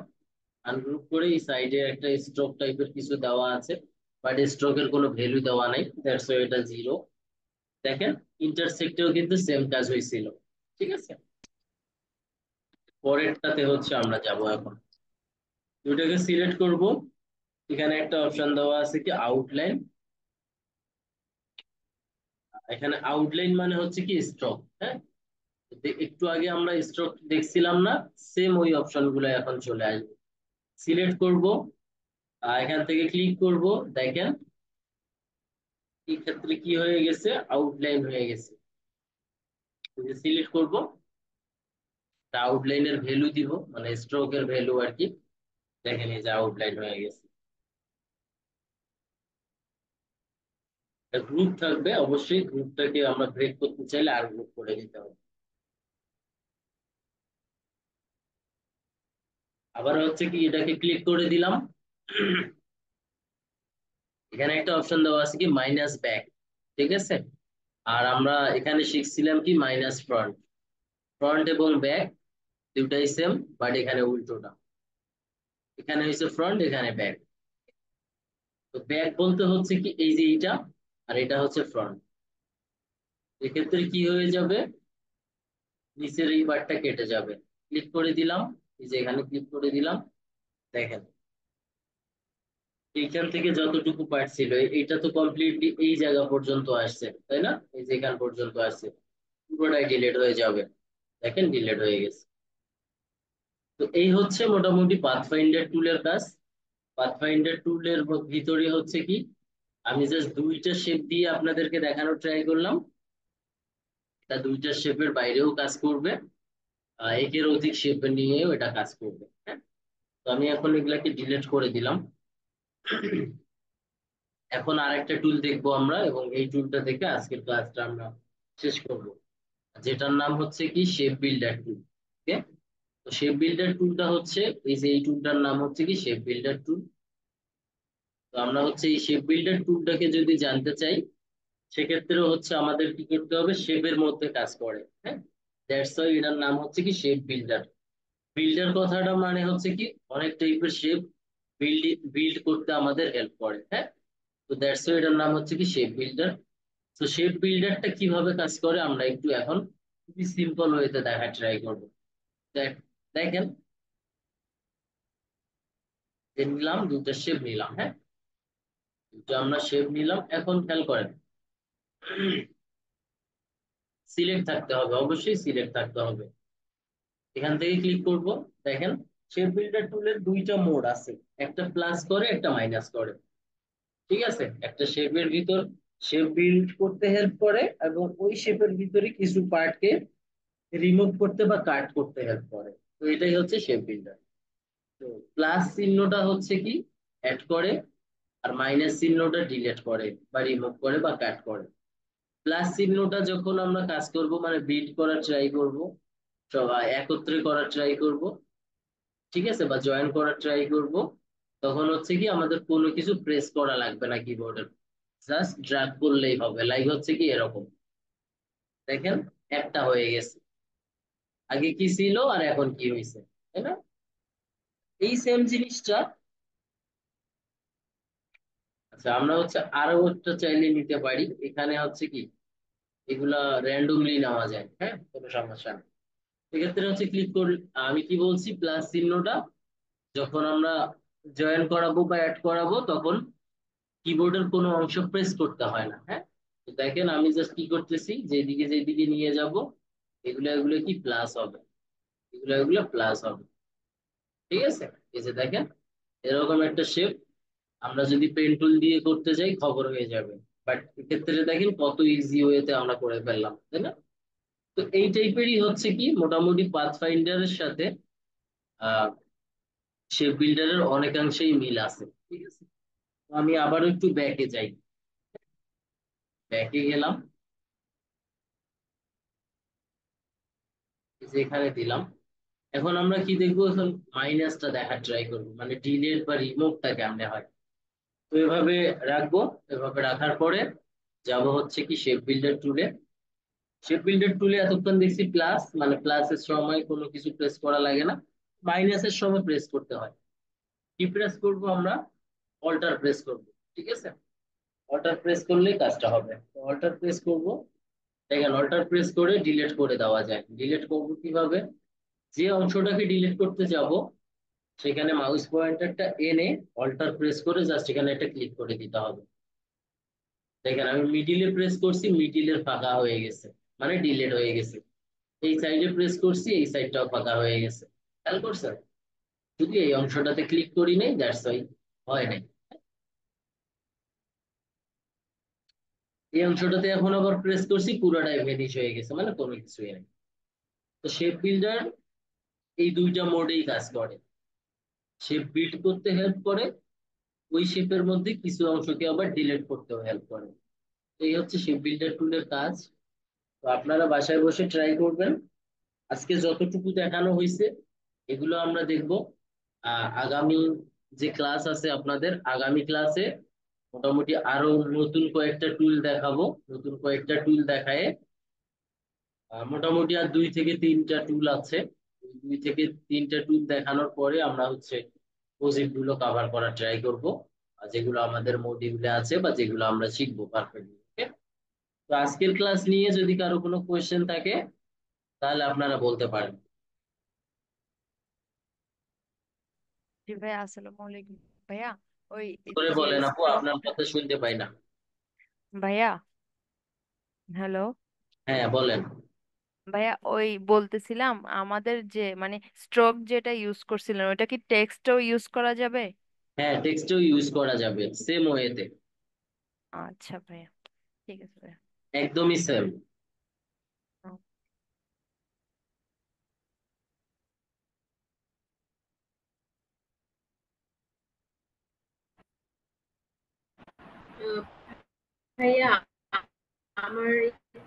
আনগ্রুপ করে এই সাইডে একটা স্ট্রোক টাইপের কিছু দেওয়া আছে, বাট স্ট্রোকের কোনো ভ্যালু দেওয়া নাই, দ্যাটস ওয়াই এটা জিরো। দেখেন ইন্টারসেক্টেও কিন্তু সেম কাজ হয়েছিল। ঠিক আছে, পরেরটাতে হচ্ছে আমরা যাব এখন। দুইটাকে সিলেক্ট করব। এখানে একটা অপশন দেওয়া আছে কি আউটলাইন। এখানে আউটলাইন মানে হচ্ছে কি স্ট্রোক। হ্যাঁ, একটু আগে আমরা স্ট্রোক দেখছিলাম না, সেম ওই অপশন গুলো এখন চলে আসবে। সিলেক্ট করব, এখান থেকে ক্লিক করব। দেখেন এই ক্ষেত্রে কি হয়ে গেছে, আউটলাইন হয়ে গেছে। সিলেক্ট করব, আউটলাইনের ভ্যালু দিব, মানে স্ট্রোকের ভ্যালু আর কি। দেখেন এই যে আউটলাইন হয়ে গেছে। গ্রুপ থাকবে, অবশ্যই গ্রুপটাকে আমরা ব্রেক করতে চাইলে আর গ্রুপ করে দিতে হবে। আবার হচ্ছে কি এটাকে ক্লিক করে দিলাম। এখানে একটা অপশন দেওয়া আছে কি মাইনাস ব্যাক। ঠিক আছে, আর আমরা এখানে শিখছিলাম কি মাইনাস ফ্রন্ট। ফ্রন্ট এবং ব্যাক দুটাই সেম, বাট এখানে উল্টোটা। এখানে হচ্ছে ফ্রন্ট, এখানে ব্যাক। তো ব্যাক বলতে হচ্ছে কি এই যে এইটা, আর এটা হচ্ছে ফ্রন্ট। এক্ষেত্রে কি হয়ে যাবে, নিচের এই পার্টটা কেটে যাবে। ক্লিক করে দিলাম, এই যে এখানে ক্লিক করে দিলাম, দেখেন এইখান থেকে যতটুকু পার্ট ছিল এইটা তো কমপ্লিটলি এই জায়গা পর্যন্ত আসছে, তাই না? এই যে এখান পর্যন্ত আসছে, পুরোটাই ডিলিট হয়ে যাবে। দেখেন ডিলিট হয়ে গেছে। তো এই হচ্ছে মোটামুটি পাথফাইন্ডার টুলের কাজ। পাথফাইন্ডার টুলের ভিতরে হচ্ছে কি, আমি জাস্ট দুইটা শেপ দিয়ে আপনাদেরকে দেখানোর ট্রাই করলাম। এটা দুইটা শেপের বাইরেও কাজ করবে, একের অধিক শেপ নিয়েও এটা কাজ করবে, হ্যাঁ। তো আমি এখন এগুলাকে ডিলিট করে দিলাম। এখন আরেকটা টুল দেখবো আমরা, এবং এই টুলটা দেখে আজকের ক্লাসটা আমরা শেষ করব, যেটার নাম হচ্ছে কি শেপ বিল্ডার টুল। ওকে, তো শেপ বিল্ডার টুলটা হচ্ছে, এই যে এই টুলটার নাম হচ্ছে কি শেপ বিল্ডার টুল। তো আমরা হচ্ছে এই শেপ বিল্ডার টুলটাকে যদি জানতে চাই, সেক্ষেত্রে হচ্ছে আমাদের কি করতে হবে, শেপের মধ্যে কাজ করে, হ্যাঁ। দ্যাটস ওয়াই এটার নাম হচ্ছে কি শেপ বিল্ডার। বিল্ডার কথাটা মানে হচ্ছে কি অনেক টাইপের শেপ বিল্ড বিল্ড করতে আমাদের হেল্প করে, হ্যাঁ। তো দ্যাটস ওয়াই এটার নাম হচ্ছে কি শেপ বিল্ডার। তো শেপ বিল্ডারটা কিভাবে কাজ করে আমরা একটু এখন খুবই সিম্পল ওয়েতে দেখা ট্রাই করবো। দেখেন, যে নিলাম দুটো শেপ নিলাম, হ্যাঁ, দুটো আমরা শেপ নিলাম। এখন খেয়াল করেন, সিলেক্ট থাকতে হবে, অবশ্যই সিলেক্ট থাকতে হবে। এখান থেকে ক্লিক করব। দেখেন, শেপ বিল্ডার টুলের দুইটা মোড আছে, একটা প্লাস করে একটা মাইনাস করে। ঠিক আছে, একটা শেপের ভিতর শেপ বিল্ড করতে হেল্প করে, এবং ওই শেপের ভিতরে কিছু পার্টকে রিমুভ করতে বা কাট করতে হেল্প করে। তো এটাই হচ্ছে শেপ বিল্ডার। তো প্লাস চিহ্নটা হচ্ছে কি অ্যাড করে, আর মাইনাস চিহ্নটা ডিলিট করে বা রিমুভ করে বা কাট করে। প্লাস চিহ্নটা যখন আমরা কাজ করব, মানে বিল্ড করার ট্রাই করব, সবাই একত্রে করার ট্রাই করব, ঠিক আছে, বা জয়েন করার ট্রাই করব, তখন হচ্ছে কি আমাদের কোনো কিছু প্রেস করা লাগবে না কিবোর্ডের, জাস্ট ড্র্যাগ করলেই হবে। লাইক হচ্ছে কি এরকম, দেখেন একটা হয়ে গেছে, আগে কি ছিল আর এখন কি হয়েছে, তাই না? এই সেম জিনিসটা, আচ্ছা আমরা হচ্ছে আরো একটা চাইলে নিতে পারি। এখানে হচ্ছে কি এগুলা র্যান্ডমলি নেওয়া যায়, হ্যাঁ, কোনো সমস্যা নেই। এক্ষেত্রে হচ্ছে ক্লিক করি, আমি কি বলছি, প্লাস চিহ্নটা যখন আমরা জয়েন করাবো বা অ্যাড করাবো, তখন কিবোর্ডের কোনো অংশ প্রেস করতে হয় না, হ্যাঁ। তো দেখেন আমি জাস্ট কি করতেছি, যেদিকে যেদিকে নিয়ে যাব, এগুলো এগুলো কি প্লাস হবে, এগুলো এগুলো প্লাস হবে। ঠিক আছে, এই যে দেখেন এরকম একটা শেপ আমরা যদি পেন টুল দিয়ে করতে যাই খবর হয়ে যাবে। বাট এক্ষেত্রে দেখেন কত ইজি ওয়েতে আমরা করে ফেললাম, তাই না? তো এই টাইপেরই হচ্ছে কি মোটামুটি পাথ ফাইন্ডারের সাথে আহ শেপ বিল্ডারের অনেকাংশেই মিল আছে, ঠিক আছে। তো আমি আবার একটু ব্যাকে যাই, ব্যাকে গেলাম, এই যে এখানে দিলাম। এখন আমরা কি দেখবো, এখন মাইনাসটা দেখার ট্রাই করবো, মানে ডিলেট বা রিমুভটা কেমনে হয়। তো এভাবে রাখবো, এভাবে রাখার পরে যাব হচ্ছে কি শেপ বিল্ডার টুলে। শেপ বিল্ডার টুলে এতক্ষণ দেখছি প্লাস, মানে প্লাসের সময় কোনো কিছু প্রেস করা লাগে না, মাইনাসের সময় প্রেস করতে হয়। কি প্রেস করব আমরা, অল্টার প্রেস করব, ঠিক আছে। অল্টার প্রেস করলেই কাজটা হবে। অল্টার প্রেস করব, দেখেন অল্টার প্রেস করে ডিলিট করে দেওয়া যায়। ডিলিট করবো কিভাবে, যে অংশটাকে ডিলিট করতে যাব সেখানে মাউস পয়েন্টারটা এনে অল্টার প্রেস করে জাস্ট এখানে একটা ক্লিক করে দিতে হবে। দেখেন আমি মিডিলে প্রেস করছি, মিডিলের ফাঁকা হয়ে গেছে, মানে ডিলিট হয়ে গেছে। এই সাইডে প্রেস করছি, এই সাইডটাও ফাঁকা হয়ে গেছে। খেয়াল করছেন, শুধু এই অংশটাতে ক্লিক করি নাই, দ্যাটস ওয়াই হয় নাই। এই অংশটাতে এখন আবার প্রেস করছি, পুরোটাই ভেনিশ হয়ে গেছে, মানে কোনো কিছুই নেই। তো শেপ বিল্ডার এই দুইটা মোডেই কাজ করে, শেপ বিল্ড করতে হেল্প করে, ওই শেপের মধ্যে কিছু অংশকে আবার ডিলিট করতেও হেল্প করে। এই হচ্ছে শেপ বিল্ডার টুলের কাজ। তো আপনারা বাসায় বসে ট্রাই করবেন। আজকে যতটুকু দেখানো হয়েছে এগুলো আমরা দেখব। আগামী যে ক্লাস আছে আপনাদের, আগামী ক্লাসে মোটামুটি আরো নতুন কয়েকটা টুল দেখাবো। নতুন কয়েকটা টুল দেখায় মোটামুটি আর 2 থেকে 3টা টুল আছে। ওই 2 থেকে 3টা টুল দেখানোর পরে আমরা হচ্ছে প্রজেক্ট গুলো কভার করার ট্রাই করব। যেগুলো আমাদের মডিউলে আছে বা যেগুলো আমরা শিখবো পারফেক্টলি। তো আজকের ক্লাস নিয়ে যদি কারো কোনো কোয়েশ্চেন থাকে তাহলে আপনারা বলতে পারেন। জি ভাইয়া, আসসালামু আলাইকুম। ভাইয়া, ওই করে যে বলেন আপু, স্ট্রোক, আপনার কথা শুনতে পাই না। ভাইয়া, হ্যালো হ্যাঁ বলেন। ভাইয়া, ওই বলতেছিলাম আমাদের যে মানে স্ট্রোক যেটা ইউজ করছিলেন ওটা কি টেক্সটও ইউজ করা যাবে? হ্যাঁ, টেক্সটও ইউজ করা যাবে সেম ওয়েতে। আচ্ছা ভাইয়া, ঠিক আছে ভাইয়া। একদমই সেম। ভাইয়া, আমার